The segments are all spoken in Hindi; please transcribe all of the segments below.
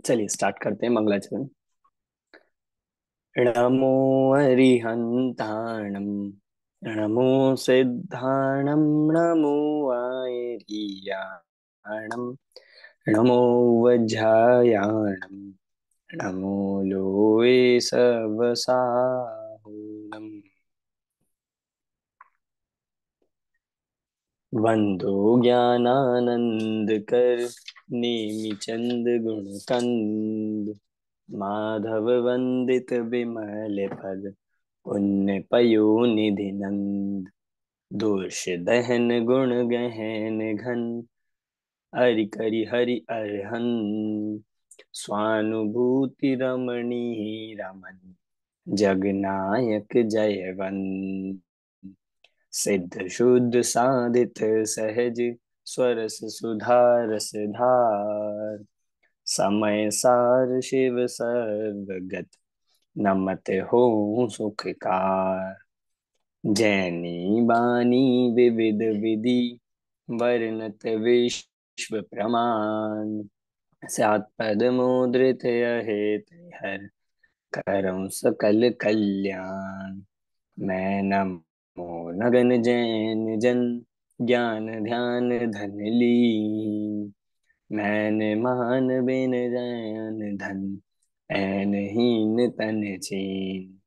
चलिए स्टार्ट करते हैं मंगलाचरण। नमो अरिहंताणं, नमो सिद्धाणं, नमो आयर्याणं, नमो वज्रायाणं, नमो लोये सवसाहुणम्। वंदो ज्ञानानंदकर नेमिचंद गुणकंद, माधव वंदित विमल पद पुण्य पयोनिधि नंद। दोष दहन गुण गहन घन, हरि करि हरि अरहन। स्वानुभूति रमणीय रमन, जगनायक जयवंत। सिद्ध शुद्ध साधित सहज, स्वरस सुधारस धार। समय सार शिव सर्वगत, नमत हो सुखकार। जैनी बानी विविध विधि, वर्णत विश्व प्रमाण। सात पद मुद्रित अहेत हर, करम सकल कल्याण। मैं नमो नगन जैन जन, ज्ञान ध्यान धन लीन। मैंने मान बिन जैन धन, ऐन हीन तन छीन।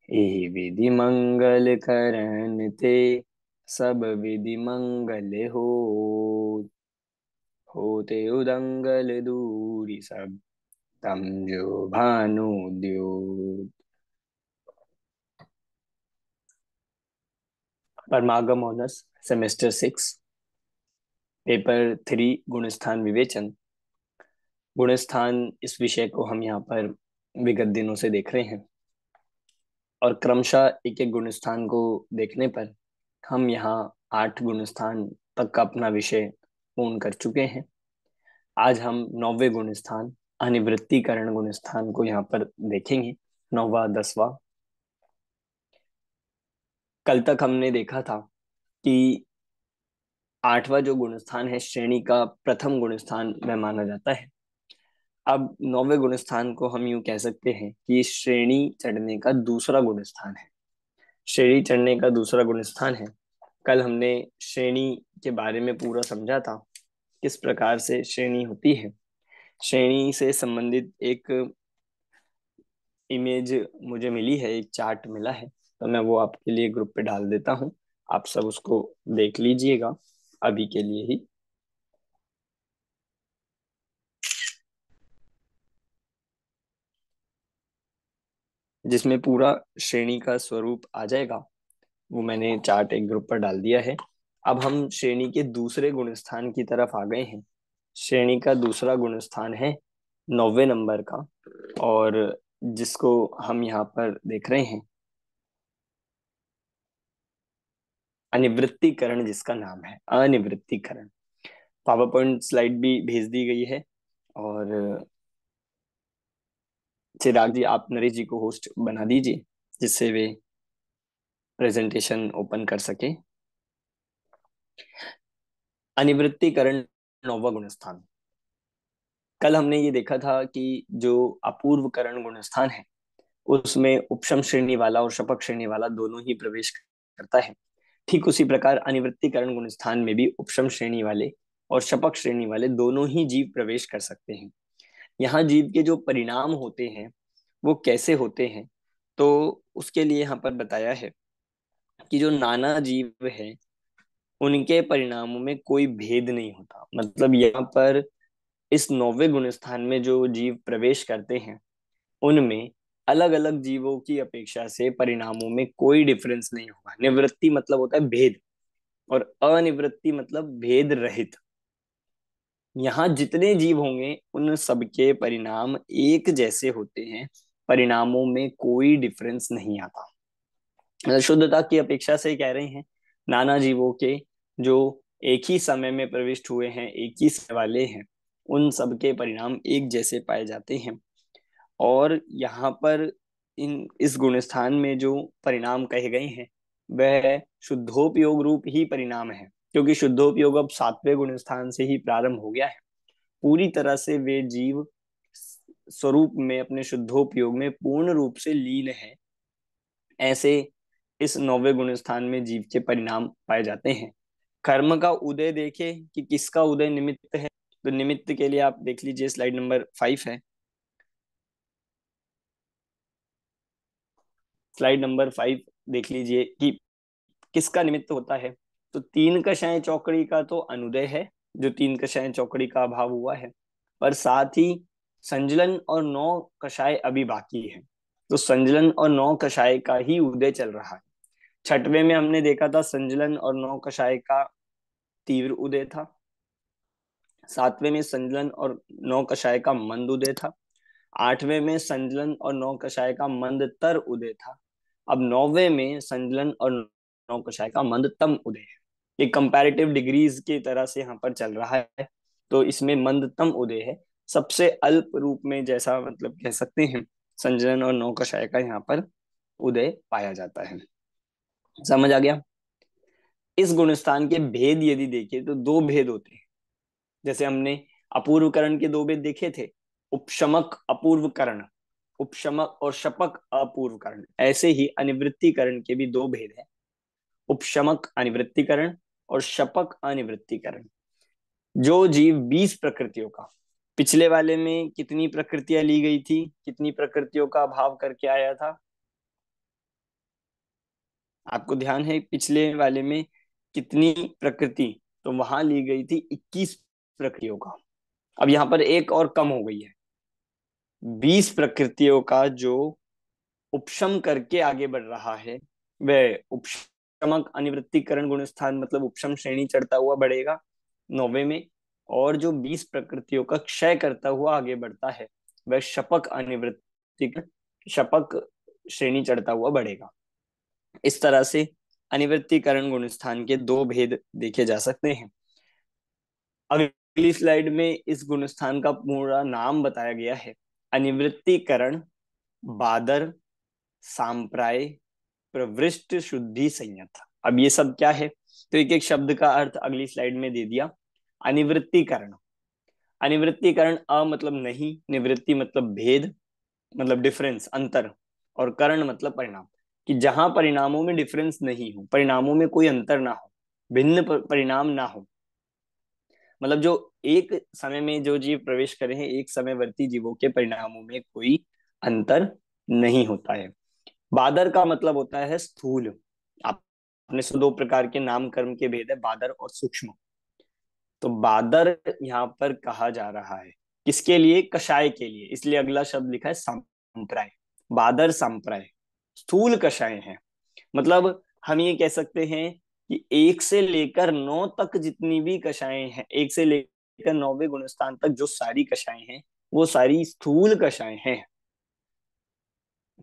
एहि विधि मंगल करन ते, सब विधि मंगल होते उदंगल दूरी सब, तम जो भानु द्योत। परमागम ऑनर्स, सेमेस्टर 6, पेपर 3, गुणस्थान विवेचन। गुणस्थान इस विषय को हम यहाँ पर विगत दिनों से देख रहे हैं, और क्रमशः एक एक गुणस्थान को देखने पर हम यहाँ 8 गुणस्थान तक का अपना विषय पूर्ण कर चुके हैं। आज हम 9वें गुणस्थान अनिवृत्तीकरण गुणस्थान को यहाँ पर देखेंगे, 9वां 10वां। कल तक हमने देखा था कि 8वां जो गुणस्थान है श्रेणी का प्रथम गुणस्थान वह माना जाता है। अब 9वें गुणस्थान को हम यूं कह सकते हैं कि श्रेणी चढ़ने का दूसरा गुणस्थान है। श्रेणी चढ़ने का दूसरा गुणस्थान है। कल हमने श्रेणी के बारे में पूरा समझा था, किस प्रकार से श्रेणी होती है। श्रेणी से संबंधित एक इमेज मुझे मिली है, एक चार्ट मिला है, तो मैं वो आपके लिए ग्रुप पे डाल देता हूँ। आप सब उसको देख लीजिएगा अभी के लिए ही, जिसमें पूरा श्रेणी का स्वरूप आ जाएगा। वो मैंने चार्ट एक ग्रुप पर डाल दिया है। अब हम श्रेणी के दूसरे गुणस्थान की तरफ आ गए हैं। श्रेणी का दूसरा गुणस्थान है 9वें नंबर का, और जिसको हम यहाँ पर देख रहे हैं, अनिवृत्तीकरण जिसका नाम है, अनिवृत्तीकरण। पावर पॉइंट स्लाइड भी भेज दी गई है। और चिराग जी, आप नरेश जी को होस्ट बना दीजिए, जिससे वे प्रेजेंटेशन ओपन कर सके। अनिवृत्तीकरण 9वां गुणस्थान। कल हमने ये देखा था कि जो अपूर्वकरण गुणस्थान है उसमें उपशम श्रेणी वाला और शपक श्रेणी वाला दोनों ही प्रवेश करता है। ठीक उसी प्रकार अनिवृत्तीकरण गुणस्थान में भी उपशम श्रेणी वाले और शपक श्रेणी वाले दोनों ही जीव प्रवेश कर सकते हैं। यहाँ जीव के जो परिणाम होते हैं वो कैसे होते हैं, तो उसके लिए यहाँ पर बताया है कि जो नाना जीव है उनके परिणामों में कोई भेद नहीं होता। मतलब यहाँ पर इस 9वें गुणस्थान में जो जीव प्रवेश करते हैं उनमें अलग अलग जीवों की अपेक्षा से परिणामों में कोई डिफरेंस नहीं होगा। निवृत्ति मतलब होता है भेद, और अनिवृत्ति मतलब भेद रहित। यहाँ जितने जीव होंगे उन सबके परिणाम एक जैसे होते हैं, परिणामों में कोई डिफरेंस नहीं आता। मतलब शुद्धता की अपेक्षा से कह रहे हैं, नाना जीवों के जो एक ही समय में प्रविष्ट हुए हैं, एक ही समय वाले हैं, उन सबके परिणाम एक जैसे पाए जाते हैं। और यहाँ पर इस गुणस्थान में जो परिणाम कहे गए हैं वह शुद्धोपयोग रूप ही परिणाम है, क्योंकि शुद्धोपयोग अब 7वें गुणस्थान से ही प्रारंभ हो गया है। पूरी तरह से वे जीव स्वरूप में, अपने शुद्धोपयोग में पूर्ण रूप से लीन है, ऐसे इस 9वें गुण स्थान में जीव के परिणाम पाए जाते हैं। कर्म का उदय देखे कि किसका उदय निमित्त है, तो निमित्त के लिए आप देख लीजिए, स्लाइड नंबर 5 है। स्लाइड नंबर 5 देख लीजिए कि किसका निमित्त होता है। तो तीन कषाय चौकड़ी का तो अनुदय है, जो तीन कषाय चौकड़ी का अभाव हुआ है, पर साथ ही संजलन और नौ कषाय अभी बाकी है। तो संजलन और नौ कषाय का ही उदय चल रहा है। छठवें में हमने देखा था संजलन और नौ कषाय का तीव्र उदय था। सातवें में संजलन और नौ कषाय का मंद उदय था। आठवें में संजलन और नौ कषाय का मंदतर उदय था। अब नौवे में संजलन और नौ कषाय का मंदतम उदय है। ये कंपैरेटिव डिग्रीज की तरह से यहाँ पर चल रहा है। तो इसमें मंदतम उदय है, सबसे अल्प रूप में, जैसा मतलब कह सकते हैं, संजलन और नौ कषाय का यहाँ पर उदय पाया जाता है। समझ आ गया। इस गुणस्थान के भेद यदि देखें तो दो भेद होते हैं। जैसे हमने अपूर्वकरण के दो भेद देखे थे, उपशमक अपूर्वकरण, उपशमक और शपक अपूर्वकरण, ऐसे ही अनिवृत्तिकरण के भी दो भेद हैं, उपशमक अनिवृत्तिकरण और शपक अनिवृत्तिकरण। जो जीव 20 प्रकृतियों का, पिछले वाले में कितनी प्रकृतियां ली गई थी, कितनी प्रकृतियों का अभाव करके आया था, आपको ध्यान है पिछले वाले में कितनी प्रकृति, तो वहां ली गई थी 21 प्रकृतियों का। अब यहां पर एक और कम हो गई है, 20 प्रकृतियों का जो उपशम करके आगे बढ़ रहा है वह उपशमक अनिवृत्तिकरण गुण स्थान, मतलब उपशम श्रेणी चढ़ता हुआ बढ़ेगा 9वें में। और जो 20 प्रकृतियों का क्षय करता हुआ आगे बढ़ता है वह शपक अनिवृत्तिकरण, शपक श्रेणी चढ़ता हुआ बढ़ेगा। इस तरह से अनिवृत्तिकरण गुण स्थान के दो भेद देखे जा सकते हैं। अगली स्लाइड में इस गुण स्थान का पूरा नाम बताया गया है, अनिवृत्तिकरण बादर सांप्राय प्रवृष्ट शुद्धि संयत। अब ये सब क्या है, तो एक एक शब्द का अर्थ अगली स्लाइड में दे दिया। अनिवृत्तिकरण, अनिवृत्तिकरण अ मतलब नहीं, निवृत्ति मतलब भेद, मतलब डिफरेंस, अंतर, और करण मतलब परिणाम, कि जहां परिणामों में डिफरेंस नहीं हो, परिणामों में कोई अंतर ना हो, भिन्न परिणाम ना हो, मतलब जो एक समय में जो जीव प्रवेश करे हैं, एक समयवर्ती जीवों के परिणामों में कोई अंतर नहीं होता है। बादर का मतलब होता है स्थूल। आपने से दो प्रकार के नाम कर्म के भेद है, बादर और सूक्ष्म। तो बादर यहाँ पर कहा जा रहा है किसके लिए, कषाय के लिए, इसलिए अगला शब्द लिखा है संप्राय। बादर संप्राय स्थूल कषाय है, मतलब हम ये कह सकते हैं कि 1 से लेकर 9 तक जितनी भी कषाएं हैं, 1 से लेकर 9वें गुणस्थान तक जो सारी कषाएं हैं वो सारी स्थूल कषाएं हैं।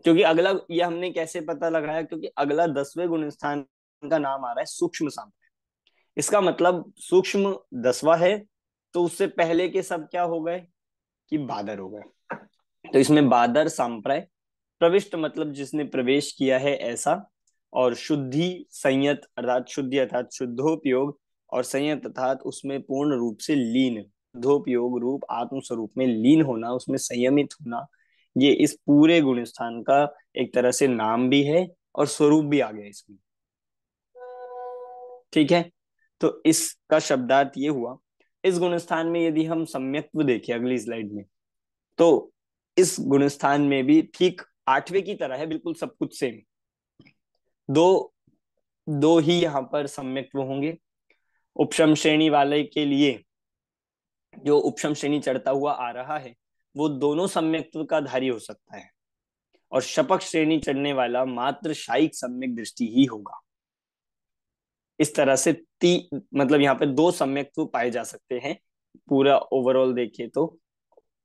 क्योंकि अगला, ये हमने कैसे पता लगाया, क्योंकि अगला 10वें गुणस्थान का नाम आ रहा है सूक्ष्म सांप्राय। इसका मतलब सूक्ष्म 10वां है, तो उससे पहले के सब क्या हो गए, कि बादर हो गए। तो इसमें बादर सांप्राय, प्रविष्ट मतलब जिसने प्रवेश किया है ऐसा, और शुद्धि संयत अर्थात शुद्धि अर्थात शुद्धोपयोग, और संयत अर्थात उसमें पूर्ण रूप से लीन, शुद्धोपयोग रूप आत्म स्वरूप में लीन होना, उसमें संयमित होना, ये इस पूरे गुण स्थान का एक तरह से नाम भी है और स्वरूप भी आ गया इसमें। ठीक है, तो इसका शब्दार्थ ये हुआ। इस गुणस्थान में यदि हम सम्यक्त्व देखें अगली स्लाइड में, तो इस गुणस्थान में भी ठीक 8वें की तरह है, बिल्कुल सब कुछ सेम। दो दो ही यहाँ पर सम्यक्त्व होंगे। उपशम श्रेणी वाले के लिए जो उपशम श्रेणी चढ़ता हुआ आ रहा है वो दोनों सम्यक्त्व का धारी हो सकता है, और शपथ श्रेणी चढ़ने वाला मात्र शायिक सम्यक दृष्टि ही होगा। इस तरह से मतलब यहाँ पे दो सम्यक्त्व पाए जा सकते हैं, पूरा ओवरऑल देखें तो,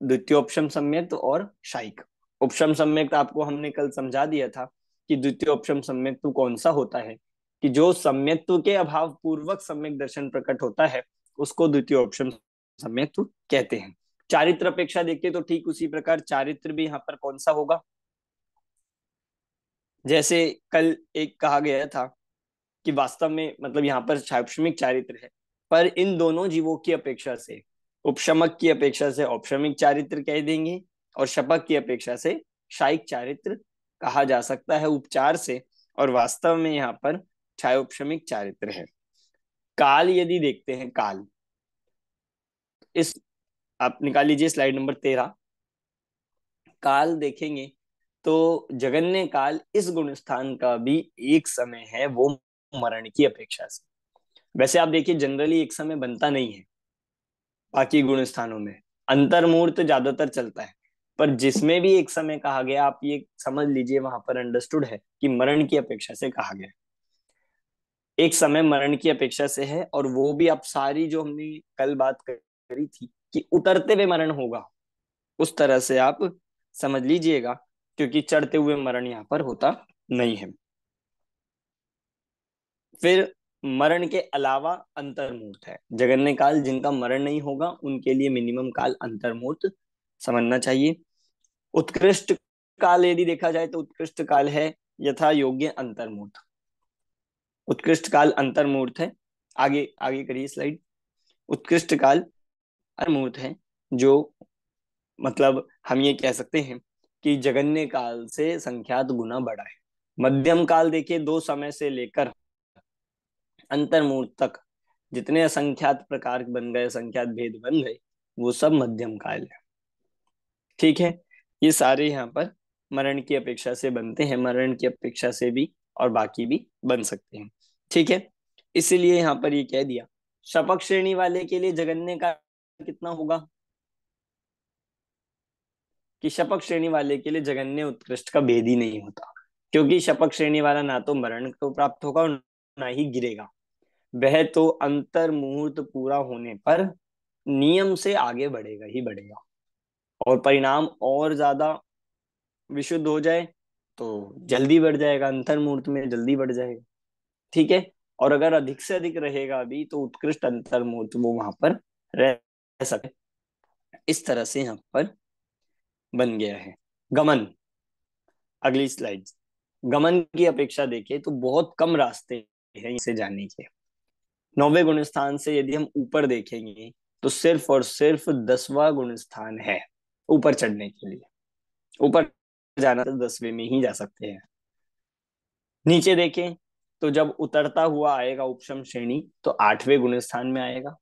द्वितीय उपशम सम्यक्त और शायिक। उपशम सम्यक्त आपको हमने कल समझा दिया था कि द्वितीय उपशम सम्यक्त कौन सा होता है, कि जो सम्यक्त्व के अभाव पूर्वक सम्यक दर्शन प्रकट होता है उसको द्वितीय उपशम सम्यक्त कहते हैं। चारित्र अपेक्षा देखें तो ठीक उसी प्रकार चारित्र भी यहाँ पर कौन सा होगा, जैसे कल एक कहा गया था कि वास्तव में मतलब यहाँ पर शैक्षणिक चारित्र है, पर इन दोनों जीवों की अपेक्षा से, उपशमक की अपेक्षा से औपशमिक चारित्र कह देंगे, और शपक की अपेक्षा से शायिक चारित्र कहा जा सकता है उपचार से, और वास्तव में यहाँ पर छायोपशमिक चारित्र है। काल यदि देखते हैं, काल, इस, आप निकाल लीजिए स्लाइड नंबर 13। काल देखेंगे तो जगन्य काल इस गुण स्थान का भी एक समय है, वो मरण की अपेक्षा से। वैसे आप देखिए जनरली एक समय बनता नहीं है, बाकी गुण स्थानों में अंतर्मुहूर्त ज्यादातर चलता है, पर जिसमें भी एक समय कहा गया आप ये समझ लीजिए वहां पर अंडरस्टूड है कि मरण की अपेक्षा से कहा गया। एक समय मरण की अपेक्षा से है, और वो भी आप सारी जो हमने कल बात करी थी कि उतरते हुए मरण होगा, उस तरह से आप समझ लीजिएगा, क्योंकि चढ़ते हुए मरण यहाँ पर होता नहीं है। फिर मरण के अलावा अंतर्मुहूर्त है, जगन्य काल जिनका मरण नहीं होगा उनके लिए मिनिमम काल अंतर्मुहूर्त समझना चाहिए। उत्कृष्ट काल यदि देखा जाए तो उत्कृष्ट काल है यथा योग्य अंतर्मुहूर्त, उत्कृष्ट काल अंतर्मुहूर्त है। आगे आगे करिए स्लाइड। उत्कृष्ट काल अंतर्मुहूर्त है, जो मतलब हम ये कह सकते हैं कि जगन्य काल से संख्यात गुना बड़ा है। मध्यम काल देखिए, दो समय से लेकर अंतर्मुहूर्त तक जितने असंख्यात प्रकार बन गए, संख्यात भेद बन गए, वो सब मध्यम काल है। ठीक है, ये सारे यहाँ पर मरण की अपेक्षा से बनते हैं, मरण की अपेक्षा से भी और बाकी भी बन सकते हैं। ठीक है, इसीलिए यहाँ पर ये कह दिया। शपथ श्रेणी वाले के लिए जगन्य का कितना होगा, कि शपथ श्रेणी वाले के लिए जगन्य उत्कृष्ट का भेद ही नहीं होता, क्योंकि शपथ श्रेणी वाला ना तो मरण को प्राप्त होगा और ना ही गिरेगा। वह तो अंतर मुहूर्त पूरा होने पर नियम से आगे बढ़ेगा ही बढ़ेगा, और परिणाम और ज्यादा विशुद्ध हो जाए तो जल्दी बढ़ जाएगा, अंतर मुहूर्त में जल्दी बढ़ जाएगा। ठीक है, और अगर अधिक से अधिक रहेगा भी तो उत्कृष्ट अंतर मुहूर्त वो वहां पर रह सके। इस तरह से यहाँ पर बन गया है। गमन, अगली स्लाइड। गमन की अपेक्षा देखें तो बहुत कम रास्ते हैं इसे जाने के। नौवे गुण स्थान से यदि हम ऊपर देखेंगे तो सिर्फ और सिर्फ 10वां गुण स्थान है ऊपर चढ़ने के लिए। ऊपर जाना तो 10वें में ही जा सकते हैं। नीचे देखें तो जब उतरता हुआ आएगा उपशम श्रेणी तो 8वें गुण स्थान में आएगा,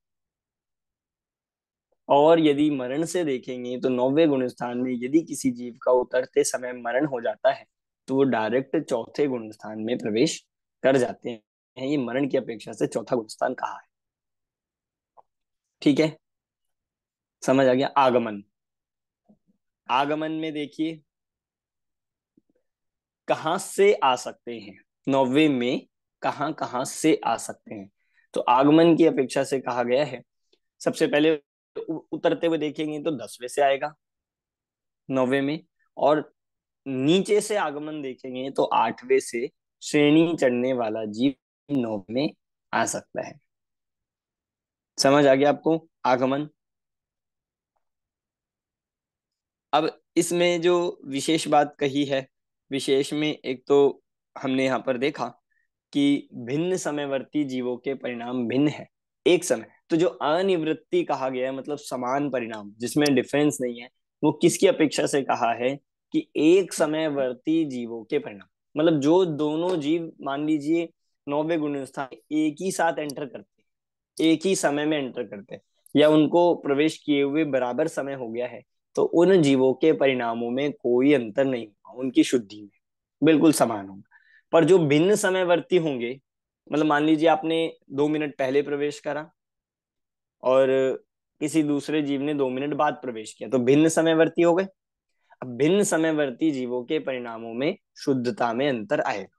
और यदि मरण से देखेंगे तो 9वें गुण स्थान में यदि किसी जीव का उतरते समय मरण हो जाता है तो वो डायरेक्ट चौथे गुण स्थान में प्रवेश कर जाते हैं। ये मरण की अपेक्षा से चौथा गुण स्थान कहा है। ठीक है, समझ आ गया। आगमन, आगमन में देखिए कहां से आ सकते हैं, 9वें में कहां कहां से आ सकते हैं। तो आगमन की अपेक्षा से कहा गया है, सबसे पहले उतरते हुए देखेंगे तो 10वें से आएगा 9वें में, और नीचे से आगमन देखेंगे तो 8वें से श्रेणी चढ़ने वाला जीव 9वें में आ सकता है। समझ आ गया आपको आगमन। अब इसमें जो विशेष बात कही है, विशेष में एक तो हमने यहाँ पर देखा कि भिन्न समयवर्ती जीवों के परिणाम भिन्न है। एक समय तो जो अनिवृत्ति कहा गया है, मतलब समान परिणाम जिसमें डिफरेंस नहीं है, वो किसकी अपेक्षा से कहा है कि एक समयवर्ती जीवों के परिणाम, मतलब जो दोनों जीव मान लीजिए 9वें गुण स्थान एक ही साथ एंटर करते हैं, एक ही समय में एंटर करते हैं, या उनको प्रवेश किए हुए बराबर समय हो गया है, तो उन जीवों के परिणामों में कोई अंतर नहीं होगा, उनकी शुद्धि में बिल्कुल समान होगा। पर जो भिन्न समयवर्ती होंगे, मतलब मान लीजिए आपने 2 मिनट पहले प्रवेश करा और किसी दूसरे जीव ने 2 मिनट बाद प्रवेश किया, तो भिन्न समयवर्ती हो गए। अब भिन्न समयवर्ती जीवों के परिणामों में शुद्धता में अंतर आएगा।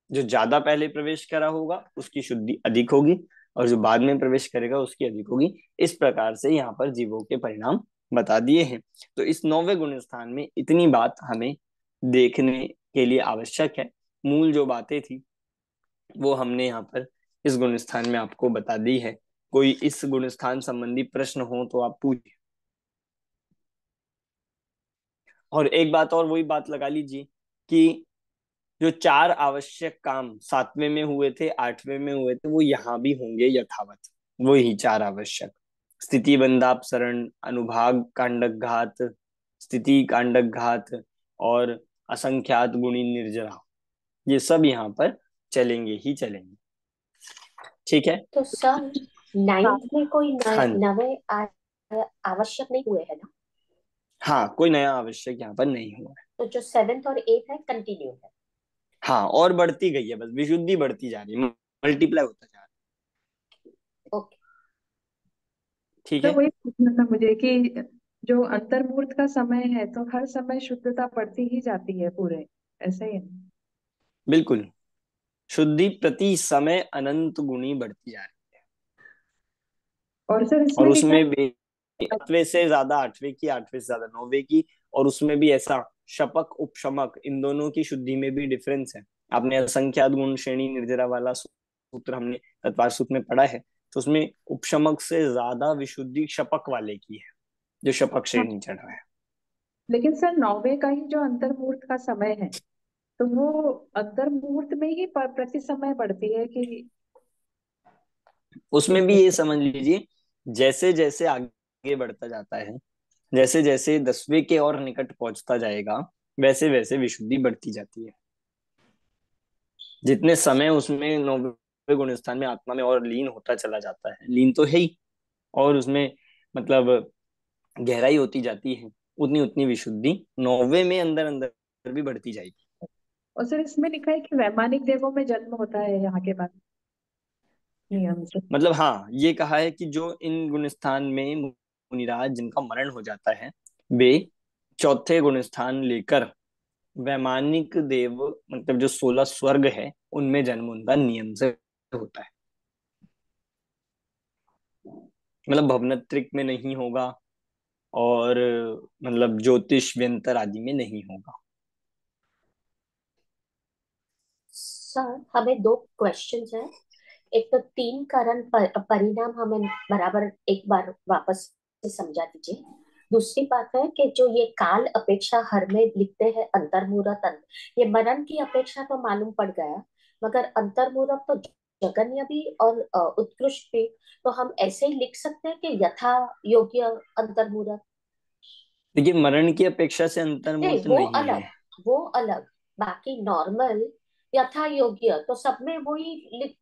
जो ज्यादा पहले प्रवेश करा होगा उसकी शुद्धि अधिक होगी, और जो बाद में प्रवेश करेगा उसकी अधिक होगी। इस प्रकार से यहाँ पर जीवों के परिणाम बता दिए हैं। तो इस 9वें गुण स्थान में इतनी बात हमें देखने के लिए आवश्यक है। मूल जो बातें थी वो हमने यहाँ पर इस गुण स्थान में आपको बता दी है। कोई इस गुण स्थान संबंधी प्रश्न हो तो आप पूछिए। और एक बात और, वही बात लगा लीजिए कि जो 4 आवश्यक काम 7वें में हुए थे, 8वें में हुए थे, वो यहाँ भी होंगे यथावत। वही 4 आवश्यक: स्थिति बंधापसरण, अनुभाग, कांडक घात, स्थिति, कांडक घात और असंख्यात गुणी निर्जरा, ये सब यहाँ पर चलेंगे ही चलेंगे। ठीक है। तो सर नाइन्थ में कोई हाँ नवे आवश्यक नहीं हुए हैं ना? हाँ, कोई नया आवश्यक यहाँ पर नहीं हुआ है। तो जो सेवेंथ और एथ है कंटिन्यू है। हाँ, और बढ़ती गई है, बस विशुद्धि बढ़ती जा रही है, मल्टीप्लाई होता जा रहा है। ओके। ठीक तो है। वही पूछना था मुझे कि जो अंतर्मुहूर्त का समय है तो हर समय शुद्धता बढ़ती ही जाती है पूरे, ऐसे ही है ना? बिल्कुल, शुद्धि प्रति समय अनंत गुणी बढ़ती जा रही है। और सर और इसमें लिखा उसमें है। भी 8वें से ज्यादा 8वें की, 8वें से ज्यादा 9वें की, और उसमें भी ऐसा शपक उपशमक इन दोनों की शुद्धि में भी डिफरेंस है। आपने असंख्यात गुण श्रेणी निर्जरा वाला सूत्र हमने तत्वार सूत्र में पढ़ा है, तो उसमें उपशमक से ज्यादा विशुद्धि शपक वाले की है, जो शपक हाँ, श्रेणी चढ़ रहा है। लेकिन सर नौवे का ही जो अंतर्मुहूर्त का समय है तो वो अंतर्मुहूर्त में ही प्रति समय बढ़ती है कि उसमें भी किसमें? ये समझ लीजिए, जैसे जैसे आगे बढ़ता जाता है, जैसे जैसे 10वें के और निकट पहुंचता जाएगा, वैसे वैसे विशुद्धि बढ़ती जाती है। जितने समय उसमें 9वें गुण स्थान में आत्मा में और लीन होता चला जाता है, लीन तो है ही, और उसमें मतलब गहराई होती जाती है, उतनी उतनी विशुद्धि 9वें में अंदर अंदर भी बढ़ती जाएगी। और सर इसमें लिखा है कि वैमानिक देवों में जन्म होता है यहाँ के बाद नियम से। मतलब हाँ, ये कहा है कि जो इन गुण स्थान में मुनिराज जिनका मरण हो जाता है, वे चौथे गुण स्थान लेकर वैमानिक देव, मतलब जो 16 स्वर्ग है, उनमें जन्म उनका नियम से होता है। मतलब भवनत्रिक में नहीं होगा, और मतलब ज्योतिष व्यंतर आदि में नहीं होगा। सर हमें दो क्वेश्चंस हैं। एक तो तीन कारण परिणाम हमें बराबर एक बार वापस से समझा दीजिए। दूसरी बात है कि जो ये काल अपेक्षा हर में लिखते हैं अंतर्मुहूर्त ये मरण की अपेक्षा तो मालूम पड़ गया, मगर अंतर्मुहूर्त तो जगन्य भी और उत्कृष्ट भी, तो हम ऐसे ही लिख सकते हैं कि यथा योग्य अंतर्मुहूर्त। देखिए, मरण की अपेक्षा से नहीं अंतर्मुहूर्त वो नहीं है। अलग, वो अलग। बाकी नॉर्मल यथा योग्य तो सब में वही लिख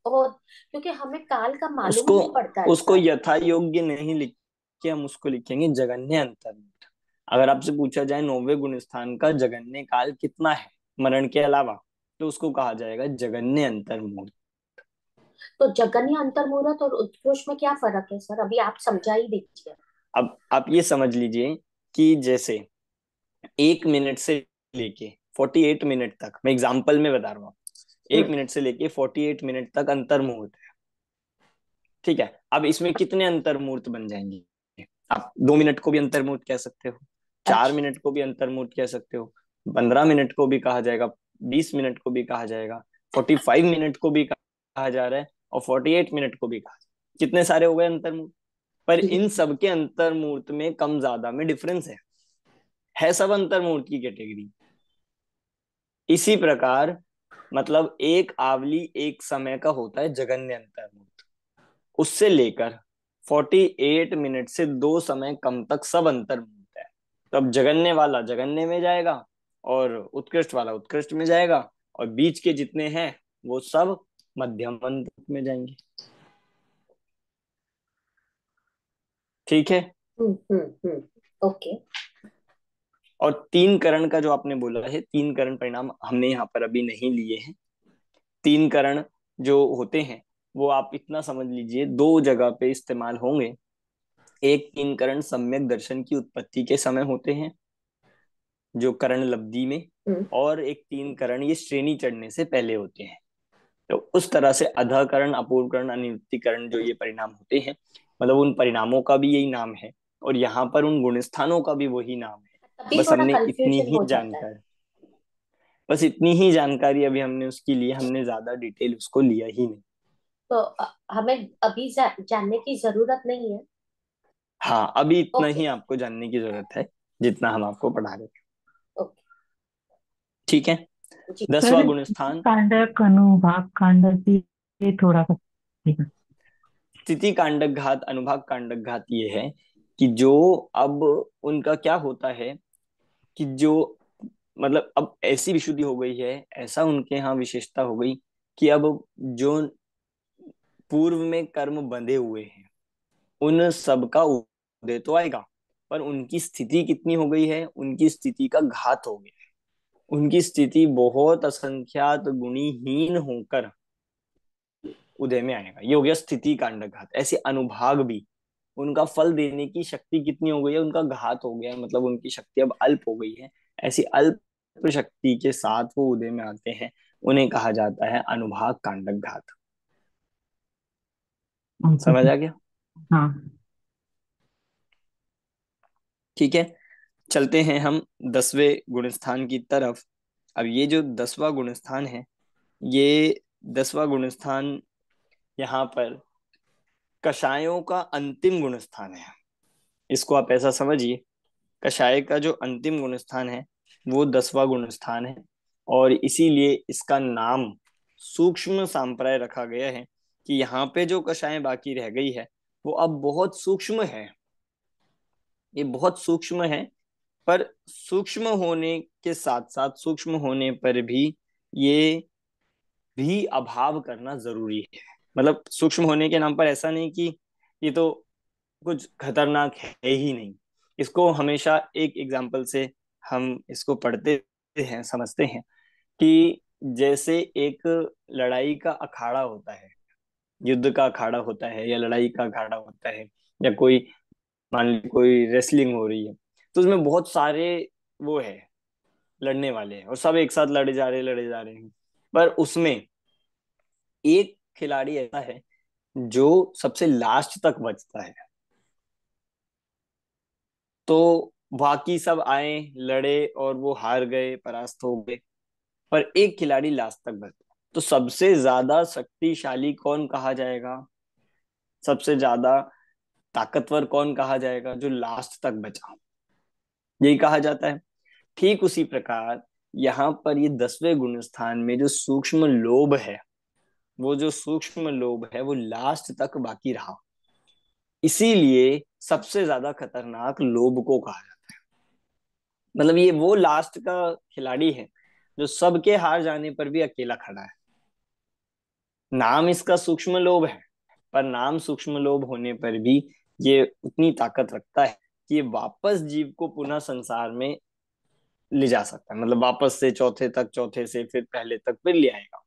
हो, क्योंकि हमें काल का मालूम उसको नहीं पड़ता है उसको सर। यथा योग्य नहीं लिख के हम उसको लिखेंगे जगन्य अंतर्मुहूर्त। अगर आपसे पूछा जाए 9वें गुण स्थान का जगन्य काल कितना है मरण के अलावा, तो उसको कहा जाएगा जगन्य अंतर्मुहूर्त। तो जगन्य अंतर्मुहूर्त और उत्कृष्ट में क्या फर्क है सर, अभी आप समझा ही दीजिए। अब आप ये समझ लीजिए कि जैसे 1 मिनट से लेके 48 मिनट तक, मैं एग्जाम्पल में बता रहा हूँ, एक हम्म। मिनट से लेके 48 मिनट तक अंतर मुहूर्त है। ठीक है। अब इसमें कितने अंतर मुहूर्त बन जाएंगे? आप 2 मिनट को भी अंतर मुहूर्त कह सकते हो, चार अच्छा। मिनट को भी अंतर मुहूर्त कह सकते हो, 15 मिनट को भी कहा जाएगा, 20 मिनट को भी कहा जाएगा, 45 मिनट को भी कहा जा रहा है, और 48 मिनट को भी कहा जा रहा है। कितने सारे हो गए अंतर मुहूर्त? पर इन सब के अंतर मुहूर्त में कम ज्यादा में डिफरेंस है सब अंतर मुहूर्त की कैटेगरी। इसी प्रकार मतलब एक आवली एक समय का होता है जगन्य अंतर्मुहूर्त, उससे लेकर 48 मिनट से 2 समय कम तक सब अंतर्मुहूर्त है। तो अब जगन्य वाला जगन्य में जाएगा, और उत्कृष्ट वाला उत्कृष्ट में जाएगा, और बीच के जितने हैं वो सब मध्यम अंत में जाएंगे। ठीक है। ओके। और 3 करण का जो आपने बोला है, 3 करण परिणाम हमने यहाँ पर अभी नहीं लिए हैं। 3 करण जो होते हैं वो आप इतना समझ लीजिए 2 जगह पे इस्तेमाल होंगे। एक 3 करण सम्यक दर्शन की उत्पत्ति के समय होते हैं, जो करण लब्धि में, हम्म। और एक 3 करण ये श्रेणी चढ़ने से पहले होते हैं। तो उस तरह से अधकरण, अपूर्वकरण, अनिवृत्तिकरण जो ये परिणाम होते हैं, मतलब उन परिणामों का भी यही नाम है, और यहाँ पर उन गुण स्थानों का भी वही नाम है। तभी बस थोड़ा हमने इतनी कंफ्यूजन ही हो जाता है। जानकारी बस इतनी ही जानकारी अभी हमने उसकी ली, हमने ज्यादा डिटेल उसको लिया ही नहीं। तो हमें अभी जानने की जरूरत नहीं है। हाँ, अभी इतना ओके। ही आपको जानने की जरूरत है, जितना हम आपको पढ़ा रहे हैं। ओके। ठीक है। जी। दसवां सर गुण स्थान कांडक अनुभाग कांडक ये थोड़ा सा ठीक है। स्थिति कांडक घात अनुभाग कांडक घात ये है कि जो अब उनका क्या होता है कि जो मतलब अब ऐसी विशुद्धि हो गई है, ऐसा उनके यहाँ विशेषता हो गई कि अब जो पूर्व में कर्म बंधे हुए हैं उन सब का उदय तो आएगा, पर उनकी स्थिति कितनी हो गई है, उनकी स्थिति का घात हो गया है। उनकी स्थिति बहुत असंख्यात गुणीहीन होकर उदय में आएगा। ये हो गया स्थिति कांड घात। ऐसे अनुभाग भी उनका फल देने की शक्ति कितनी हो गई है, उनका घात हो गया है, मतलब उनकी शक्ति अब अल्प हो गई है। ऐसी अल्प शक्ति के साथ वो उदय में आते हैं, उन्हें कहा जाता है अनुभाग कांडक घात। ओके समझ सर। आ गया? हाँ। ठीक है, चलते हैं हम 10वें गुणस्थान की तरफ। अब ये जो 10वां गुणस्थान है, ये 10वां गुणस्थान यहाँ पर कषायों का अंतिम गुणस्थान है। इसको आप ऐसा समझिए, कषाय का जो अंतिम गुणस्थान है वो 10वां गुणस्थान है, और इसीलिए इसका नाम सूक्ष्म सांप्राय रखा गया है कि यहाँ पे जो कषाय बाकी रह गई है वो अब बहुत सूक्ष्म है। ये बहुत सूक्ष्म है, पर सूक्ष्म होने के साथ साथ, सूक्ष्म होने पर भी ये भी अभाव करना जरूरी है। मतलब सूक्ष्म होने के नाम पर ऐसा नहीं कि ये तो कुछ खतरनाक है ही नहीं। इसको हमेशा एक एग्जाम्पल से हम इसको पढ़ते हैं, समझते हैं कि जैसे एक लड़ाई का अखाड़ा होता है, युद्ध का अखाड़ा होता है या लड़ाई का अखाड़ा होता है, या कोई मान ली कोई रेसलिंग हो रही है, तो उसमें बहुत सारे वो है लड़ने वाले हैं और सब एक साथ लड़े जा रहे हैं, पर उसमें एक खिलाड़ी ऐसा है जो सबसे लास्ट तक बचता है। तो बाकी सब आए, लड़े और वो हार गए, परास्त हो गए, पर एक खिलाड़ी लास्ट तक बचा। तो सबसे ज्यादा शक्तिशाली कौन कहा जाएगा, सबसे ज्यादा ताकतवर कौन कहा जाएगा, जो लास्ट तक बचा, यही कहा जाता है। ठीक उसी प्रकार यहाँ पर ये 10वें गुण स्थान में जो सूक्ष्म लोभ है, वो जो सूक्ष्म लोभ है वो लास्ट तक बाकी रहा, इसीलिए सबसे ज्यादा खतरनाक लोभ को कहा जाता है। मतलब ये वो लास्ट का खिलाड़ी है जो सबके हार जाने पर भी अकेला खड़ा है। नाम इसका सूक्ष्म लोभ है, पर नाम सूक्ष्म लोभ होने पर भी ये उतनी ताकत रखता है कि ये वापस जीव को पुनः संसार में ले जा सकता है। मतलब वापस से चौथे तक, चौथे से फिर पहले तक फिर ले आएगा।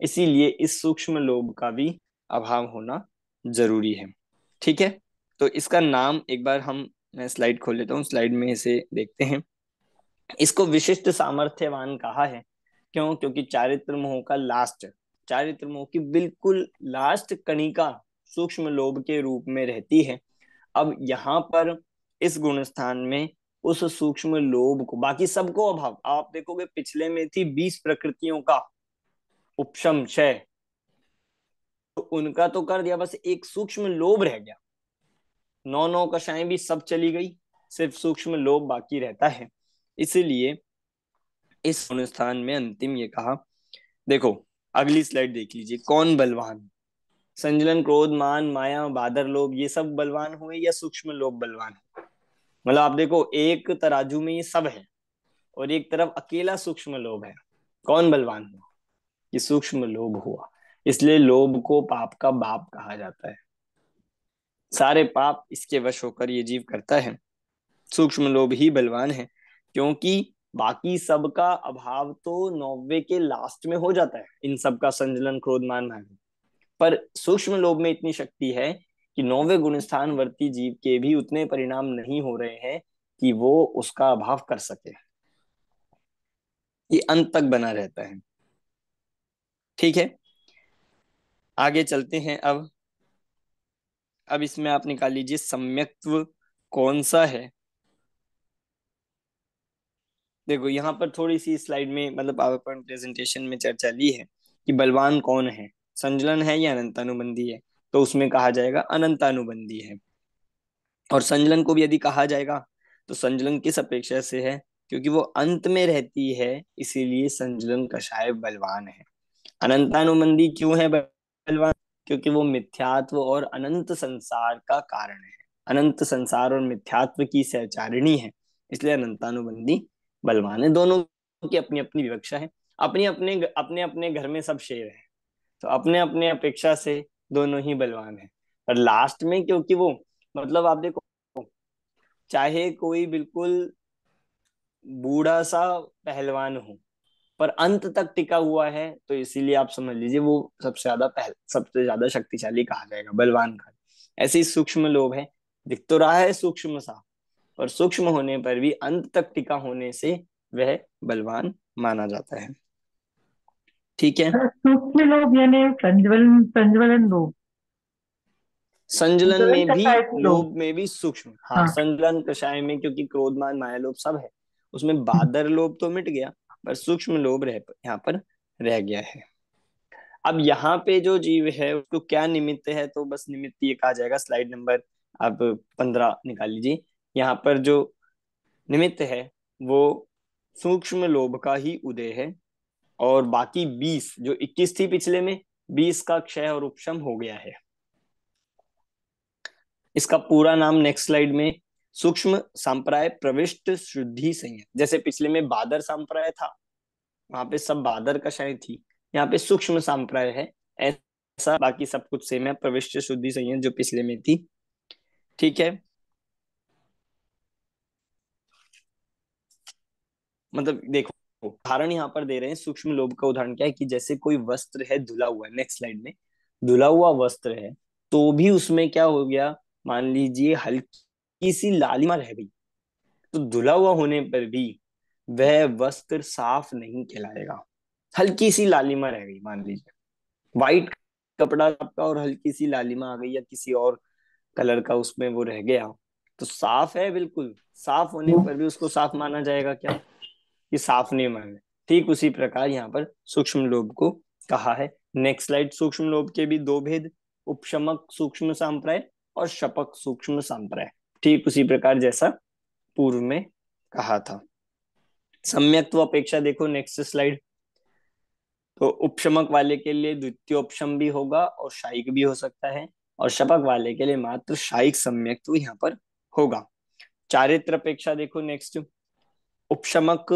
इसीलिए इस सूक्ष्म लोभ का भी अभाव होना जरूरी है। ठीक है, तो इसका नाम एक बार हम, मैं स्लाइड खोल लेता हूँ, स्लाइड में इसे देखते हैं। इसको विशिष्ट सामर्थ्यवान कहा है। क्यों? क्योंकि चारित्र मोह का लास्ट, चारित्र मोह की बिल्कुल लास्ट कणिका सूक्ष्म लोभ के रूप में रहती है। अब यहाँ पर इस गुण स्थान में उस सूक्ष्म लोभ को, बाकी सबको अभाव, आप देखोगे पिछले में थी 20 प्रकृतियों का उपशम क्षय, तो उनका तो कर दिया, बस एक सूक्ष्म लोभ रह गया। नौ नौ कषाएं भी सब चली गई, सिर्फ सूक्ष्म लोभ बाकी रहता है। इसीलिए इस स्थान में अंतिम ये कहा। देखो अगली स्लाइड देख लीजिए, कौन बलवान? संजलन, क्रोध, मान, माया, बादर, लोभ, ये सब बलवान हुए या सूक्ष्म लोभ बलवान है? मतलब आप देखो एक तराजू में ये सब है और एक तरफ अकेला सूक्ष्म लोभ है, कौन बलवान हुआ? ये सूक्ष्म लोभ हुआ। इसलिए लोभ को पाप का बाप कहा जाता है। सारे पाप इसके वश होकर ये जीव करता है। सूक्ष्म लोभ ही बलवान है, क्योंकि बाकी सबका अभाव तो 90 के लास्ट में हो जाता है, इन सबका संजलन, क्रोध, मान, माया, पर सूक्ष्म लोभ में इतनी शक्ति है कि 90 गुणस्थान वर्ती जीव के भी उतने परिणाम नहीं हो रहे हैं कि वो उसका अभाव कर सके। ये अंत तक बना रहता है। ठीक है, आगे चलते हैं। अब इसमें आप निकाल लीजिए सम्यक्त्व कौन सा है। देखो यहाँ पर थोड़ी सी स्लाइड में, मतलब पावर पॉइंट प्रेजेंटेशन में चर्चा ली है कि बलवान कौन है, संजलन है या अनंतानुबंधी है, तो उसमें कहा जाएगा अनंतानुबंधी है। और संजलन को भी यदि कहा जाएगा तो संजलन किस अपेक्षा से है? क्योंकि वो अंत में रहती है, इसीलिए संजलन कषाय बलवान है। अनंतानुबंधी क्यों है बलवान? क्योंकि वो मिथ्यात्व और अनंत संसार का कारण है। अनंत संसार और मिथ्यात्व की सहचारिणी है, इसलिए अनंतानुबंधी बलवान है। दोनों की अपनी अपनी विवक्षा है, अपने अपने घर में सब शेर है, तो अपने अपने अपेक्षा से दोनों ही बलवान है। पर लास्ट में क्योंकि वो, मतलब आप देखो, चाहे कोई बिल्कुल बूढ़ा सा पहलवान हो पर अंत तक टिका हुआ है, तो इसीलिए आप समझ लीजिए वो सबसे ज्यादा शक्तिशाली कहा जाएगा, बलवान का। ऐसे ही सूक्ष्म लोभ है, दिख तो रहा है सूक्ष्म सा, पर सूक्ष्म होने पर भी अंत तक टिका होने से वह बलवान माना जाता है। ठीक है। सूक्ष्म लोभ यानी प्रज्वलन प्रज्वलन लोभ। संजलन प्रज्वलन में भी, कषाय की लोभ। लोभ में भी सूक्ष्म, हाँ, हाँ। संजलन कषाय में क्योंकि क्रोध मान माया लोभ सब है, उसमें बादर लोभ तो मिट गया, पर सूक्ष्म लोभ यहाँ पर रह गया है। अब यहाँ पे जो जीव है उसको क्या निमित्त है, तो बस निमित्त ये कहा जाएगा, स्लाइड नंबर आप 15 निकाल लीजिए। यहाँ पर जो निमित्त है वो सूक्ष्म लोभ का ही उदय है, और बाकी 20, जो 21 थी पिछले में, 20 का क्षय और उपशम हो गया है। इसका पूरा नाम नेक्स्ट स्लाइड में सूक्ष्म संप्राय प्रविष्ट शुद्धि संयम, जैसे पिछले में बादर संप्राय था, वहां पे सब बादर का क्षय थी, यहाँ पे सूक्ष्म संप्राय है, ऐसा बाकी सब कुछ सेम है, प्रविष्ट शुद्धि संयम जो पिछले में थी। ठीक है, मतलब देखो, उदाहरण यहाँ पर दे रहे हैं सूक्ष्म लोभ का। उदाहरण क्या है कि जैसे कोई वस्त्र है धुला हुआ, नेक्स्ट स्लाइड में, धुला हुआ वस्त्र है, तो भी उसमें क्या हो गया, मान लीजिए हल्की सी लालिमा रह गई, तो धुला हुआ होने पर भी वह वस्त्र साफ नहीं कहलाएगा। हल्की सी लालिमा रह गई, मान लीजिए व्हाइट कपड़ा आपका और हल्की सी लालिमा आ गई, या किसी और कलर का उसमें वो रह गया, तो साफ है बिल्कुल, साफ होने पर भी उसको साफ माना जाएगा क्या, कि साफ नहीं माने। ठीक उसी प्रकार यहाँ पर सूक्ष्म लोभ को कहा है। नेक्स्ट स्लाइड, सूक्ष्म लोभ के भी दो भेद, उपशमक सूक्ष्म सांप्राय और शपक सूक्ष्म सांप्राय, ठीक उसी प्रकार जैसा पूर्व में कहा था। सम्यक्त्व अपेक्षा देखो नेक्स्ट स्लाइड, तो उपशमक वाले के लिए द्वितीय उपशम भी होगा और शायिक भी हो सकता है, और शपक वाले के लिए मात्र शायिक सम्यक्त्व यहाँ पर होगा। चारित्र अपेक्षा देखो नेक्स्ट, उपशमक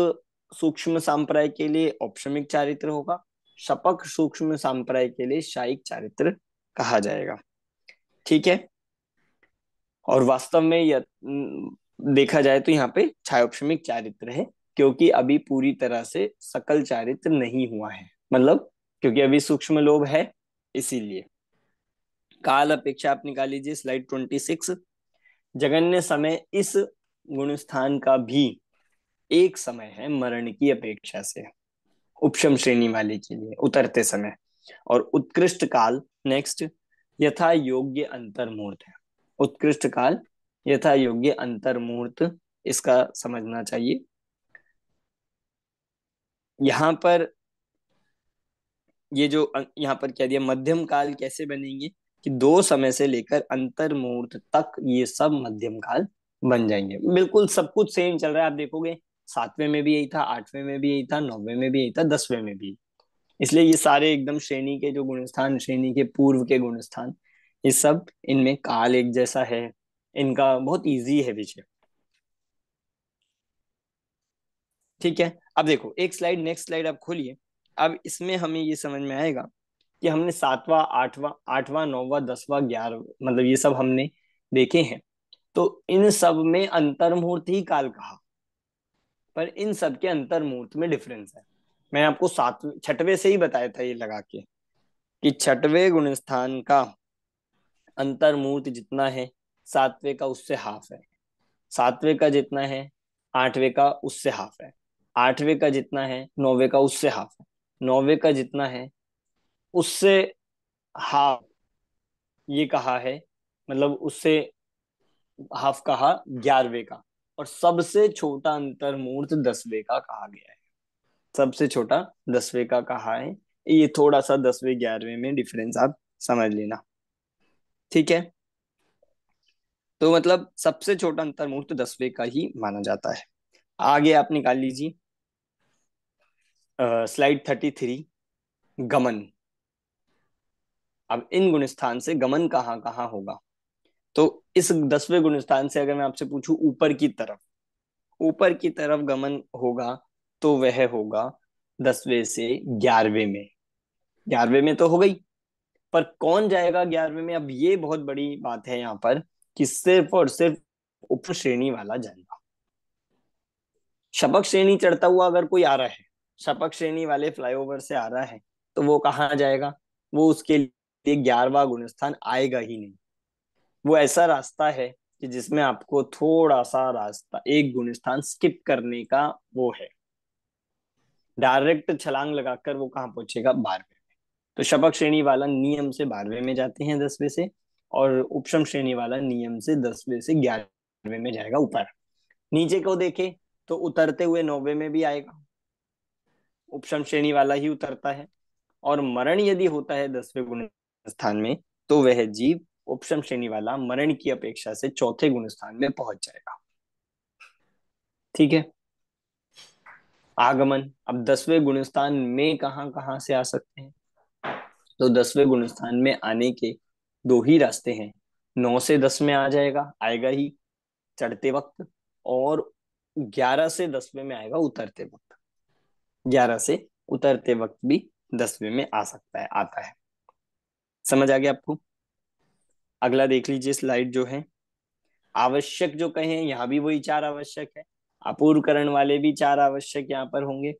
सूक्ष्म सांप्राय के लिए औपशमिक चारित्र होगा, शपक सूक्ष्म सांप्राय के लिए शायिक चारित्र कहा जाएगा। ठीक है, और वास्तव में देखा जाए तो यहाँ पे छायोपशमिक चारित्र है, क्योंकि अभी पूरी तरह से सकल चारित्र नहीं हुआ है, मतलब क्योंकि अभी सूक्ष्म लोभ है, इसीलिए। काल अपेक्षा आप निकाल लीजिए, स्लाइड 26। जगन्य समय इस गुण स्थान का भी एक समय है मरण की अपेक्षा से, उपशम श्रेणी वाले के लिए उतरते समय। और उत्कृष्ट काल नेक्स्ट, यथा योग्य अंतर्मुहूर्त है। उत्कृष्ट काल यथा योग्य अंतर्मुहूर्त, इसका समझना चाहिए। यहाँ पर ये जो यहाँ पर क्या दिया, मध्यम काल कैसे बनेंगे, कि 2 समय से लेकर अंतर मुहूर्त तक ये सब मध्यम काल बन जाएंगे। बिल्कुल सब कुछ सेम चल रहा है, आप देखोगे 7वें में भी यही था, 8वें में भी यही था, 9वें में भी यही था, 10वें में भी। इसलिए ये सारे एकदम श्रेणी के जो गुणस्थान, श्रेणी के पूर्व के गुणस्थान, ये सब इनमें काल एक जैसा है, इनका बहुत इजी है विषय। ठीक है, अब देखो एक स्लाइड, नेक्स्ट स्लाइड आप खोलिए। अब इसमें हमें ये समझ में आएगा कि हमने 7वां, 8वां, 8वां, 9वां, 10वां, 11, मतलब ये सब हमने देखे हैं, तो इन सब में अंतर मुहूर्त ही काल कहा, पर इन सब के अंतर मुहूर्त में डिफरेंस है। मैं आपको 6वें से ही बताया था ये लगा के, कि 6वें गुणस्थान का अंतर मुहूर्त जितना है 7वें का उससे हाफ है, 7वें का जितना है 8वें का उससे हाफ है, 8वें का जितना है 9वें का उससे हाफ है, 9वें का जितना है उससे हाफ, ये कहा है, मतलब उससे हाफ कहा 11वें का। और सबसे छोटा अंतर मुहूर्त 10वें का कहा गया है, सबसे छोटा 10वें का कहा है। ये थोड़ा सा 10वें 11वें में डिफरेंस आप समझ लेना। ठीक है, तो मतलब सबसे छोटा अंतर मुहूर्त 10वें का ही माना जाता है। आगे आप निकाल लीजिए स्लाइड 33, गमन। अब इन गुण स्थान से गमन कहाँ कहाँ होगा, तो इस 10वें गुण स्थान से अगर मैं आपसे पूछूं ऊपर की तरफ गमन होगा, तो वह होगा 10वें से 11वें में। 11वें में तो हो गई, पर कौन जाएगा 11वें में? अब ये बहुत बड़ी बात है यहाँ पर, कि सिर्फ और सिर्फ उप श्रेणी वाला जाएगा। शपथ श्रेणी चढ़ता हुआ अगर कोई आ रहा है, शपथ श्रेणी वाले फ्लाईओवर से आ रहा है, तो वो कहाँ जाएगा? वो उसके लिए 11वां गुण स्थान आएगा ही नहीं। वो ऐसा रास्ता है कि जिसमें आपको थोड़ा सा रास्ता, एक गुण स्थान स्किप करने का वो है। डायरेक्ट छलांग लगाकर वो कहाँ पहुंचेगा? 12वें। तो शपथ श्रेणी वाला नियम से 12वें में जाते हैं 10वें से, और उपशम श्रेणी वाला नियम से 10वें से 11वें में जाएगा ऊपर। नीचे को देखे तो उतरते हुए 9वें में भी आएगा, उपशम श्रेणी वाला ही उतरता है। और मरण यदि होता है 10वें गुण स्थान में, तो वह जीव उपशम श्रेणी वाला मरण की अपेक्षा से चौथे गुण स्थान में पहुंच जाएगा। ठीक है। आगमन, अब 10वें गुण स्थान में कहाँ कहाँ से आ सकते हैं? तो 10वें गुण स्थान में आने के दो ही रास्ते हैं। 9 से 10 में आ जाएगा, आएगा ही चढ़ते वक्त, और 11 से 10वें में आएगा उतरते वक्त। 11 से उतरते वक्त भी 10वें में आ सकता है, आता है। समझ आ गया आपको? अगला देख लीजिए स्लाइड जो है। आवश्यक जो कहे, यहाँ भी वही 4 आवश्यक है। अपूर्वकरण वाले भी 4 आवश्यक यहाँ पर होंगे।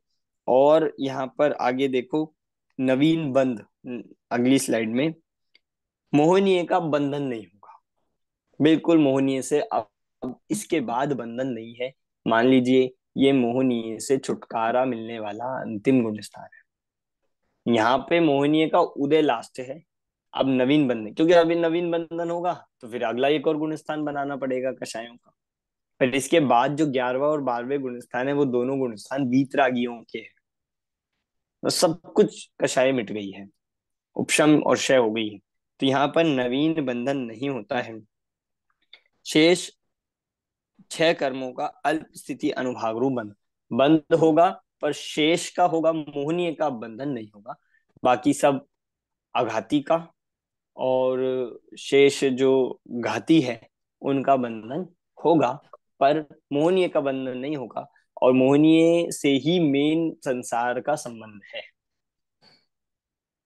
और यहाँ पर आगे देखो, नवीन बंध, अगली स्लाइड में, मोहनीय का बंधन नहीं होगा। बिल्कुल मोहनीय से अब इसके बाद बंधन नहीं है। मान लीजिए ये मोहनीय से छुटकारा मिलने वाला अंतिम गुण स्थान है। यहाँ पे मोहनीय का उदय लास्ट है। अब नवीन बंधन, क्योंकि अभी नवीन बंधन होगा तो फिर अगला एक और गुण स्थान बनाना पड़ेगा कषायों का। फिर इसके बाद जो 11वां और 12वें गुण स्थान है, वो दोनों गुण स्थान वीतरागियों के हैं। तो सब कुछ कषाय मिट गई है, उपशम और क्षय हो गई है। तो यहाँ पर नवीन बंधन नहीं होता है। शेष 6 कर्मों का अल्प स्थिति अनुभागरू बंध बंद होगा, पर शेष का होगा, मोहनीय का बंधन नहीं होगा। बाकी सब आघाती का और शेष जो घाती है उनका बंधन होगा, पर मोहनीय का बंधन नहीं होगा। और मोहनीय से ही मेन संसार का संबंध है,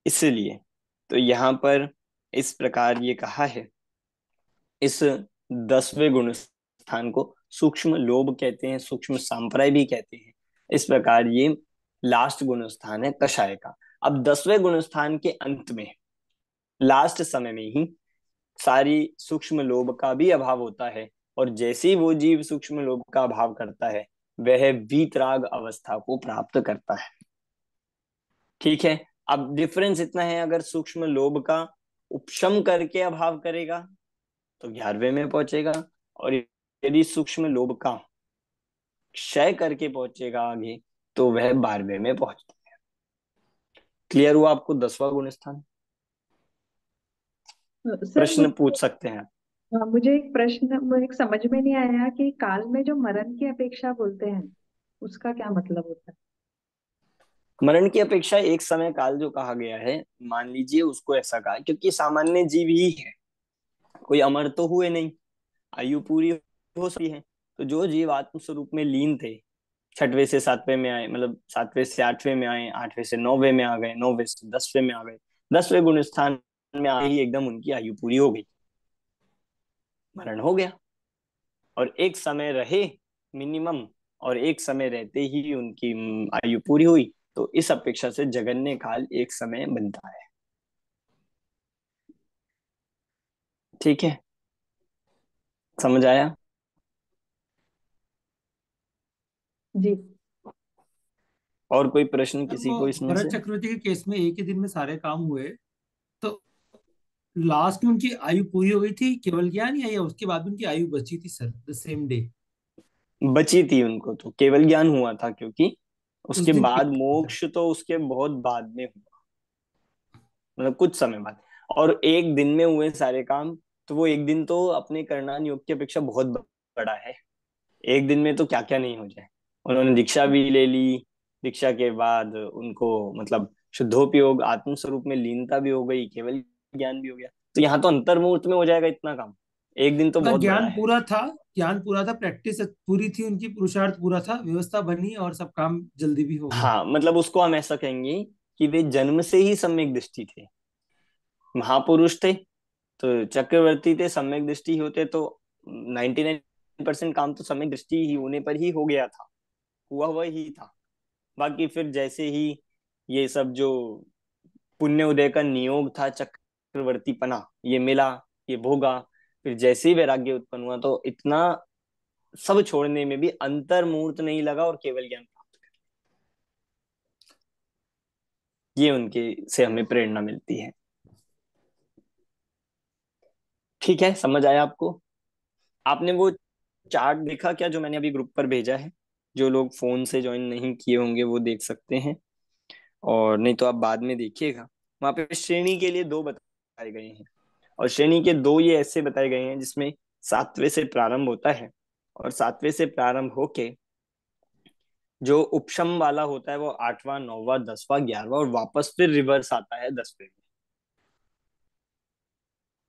इसलिए तो यहाँ पर इस प्रकार ये कहा है। इस 10वें गुण स्थान को सूक्ष्म लोभ कहते हैं, सूक्ष्म सांप्राय भी कहते हैं। इस प्रकार ये लास्ट गुण स्थान है कषाय का। अब 10वें गुण स्थान के अंत में, लास्ट समय में ही सारी सूक्ष्म लोभ का भी अभाव होता है। और जैसे ही वो जीव सूक्ष्म लोभ का अभाव करता है, वह वीतराग अवस्था को प्राप्त करता है। ठीक है। अब डिफरेंस इतना है, अगर सूक्ष्म लोभ का उपशम करके अभाव करेगा तो 11वें में पहुंचेगा, और यदि सूक्ष्म लोभ का क्षय करके पहुंचेगा आगे, तो वह 12वें में पहुंचता है। क्लियर हुआ आपको 10वां गुण स्थान? सर प्रश्न पूछ सकते हैं। मुझे एक प्रश्न, एक समझ में नहीं आया कि काल में जो मरण की अपेक्षा बोलते हैं उसका क्या मतलब होता है? मरण की अपेक्षा एक समय काल जो कहा गया है, मान लीजिए उसको ऐसा कहा, क्योंकि सामान्य जीव ही है, कोई अमर तो हुए नहीं, आयु पूरी हो सकती है। तो जो जीव आत्म स्वरूप में लीन थे, 6वें से 7वें में आए, मतलब 7वें से 8वें में आए, 8वें से 9वें में आ गए, 9वें से 10वें में आ गए, 10वें गुण स्थान में आए ही एकदम उनकी आयु पूरी हो गई, मरण हो गया। और एक समय रहे मिनिमम, और एक समय रहते ही उनकी आयु पूरी हुई। तो इस अपेक्षा से जगन्य काल एक समय बनता है। ठीक है, समझ आया? जी। और कोई प्रश्न सर किसी वो को इसमें भरत से? चक्रवर्ती के केस में एक ही दिन में सारे काम हुए, तो लास्ट में उनकी आयु पूरी हो गई थी, केवल ज्ञान, या उसके बाद उनकी आयु बची थी सर द सेम डे? बची थी उनको, तो केवल ज्ञान हुआ था, क्योंकि उस उसके दिन बाद केवल ज्ञान था। मोक्ष तो उसके बहुत बाद में हुआ, मतलब कुछ समय बाद। और एक दिन में हुए सारे काम, तो वो एक दिन तो अपने करणान योग की अपेक्षा बहुत बड़ा है। एक दिन में तो क्या क्या नहीं हो जाए। उन्होंने दीक्षा भी ले ली, दीक्षा के बाद उनको मतलब शुद्धोपयोग आत्म स्वरूप में लीनता भी हो गई, केवल ज्ञान भी हो गया। तो यहाँ तो अंतर्मुहूर्त में हो जाएगा इतना काम। एक दिन तो उनका बहुत बड़ा ज्ञान है। पूरा था, ज्ञान पूरा था, प्रैक्टिस पूरी थी उनकी, पुरुषार्थ पूरा था, व्यवस्था बनी और सब काम जल्दी भी हो गया। हाँ, मतलब उसको हम ऐसा कहेंगे कि वे जन्म से ही सम्यक दृष्टि थे, महापुरुष थे। तो चक्रवर्ती थे, सम्यक दृष्टि होते तो 99% काम तो सम्यक दृष्टि ही होने पर ही हो गया था, हुआ हुआ ही था। बाकी फिर जैसे ही ये सब जो पुण्य उदय का नियोग था, चक्रवर्ती पना ये मिला, ये भोगा, फिर जैसे ही वैराग्य उत्पन्न हुआ तो इतना सब छोड़ने में भी अंतर्मूर्त नहीं लगा और केवल ज्ञान प्राप्त कर, ये उनके से हमें प्रेरणा मिलती है। ठीक है, समझ आया आपको? आपने वो चार्ट देखा क्या जो मैंने अभी ग्रुप पर भेजा है? जो लोग फोन से ज्वाइन नहीं किए होंगे वो देख सकते हैं, और नहीं तो आप बाद में देखिएगा। वहां पे श्रेणी के लिए दो बताए गए हैं, और श्रेणी के दो ये ऐसे बताए गए हैं जिसमें सातवें से प्रारंभ होता है, और सातवें से प्रारंभ होके जो उपशम वाला होता है वो आठवां, नौवां, 10वां, 11वां, और वापस फिर रिवर्स आता है 10वें में।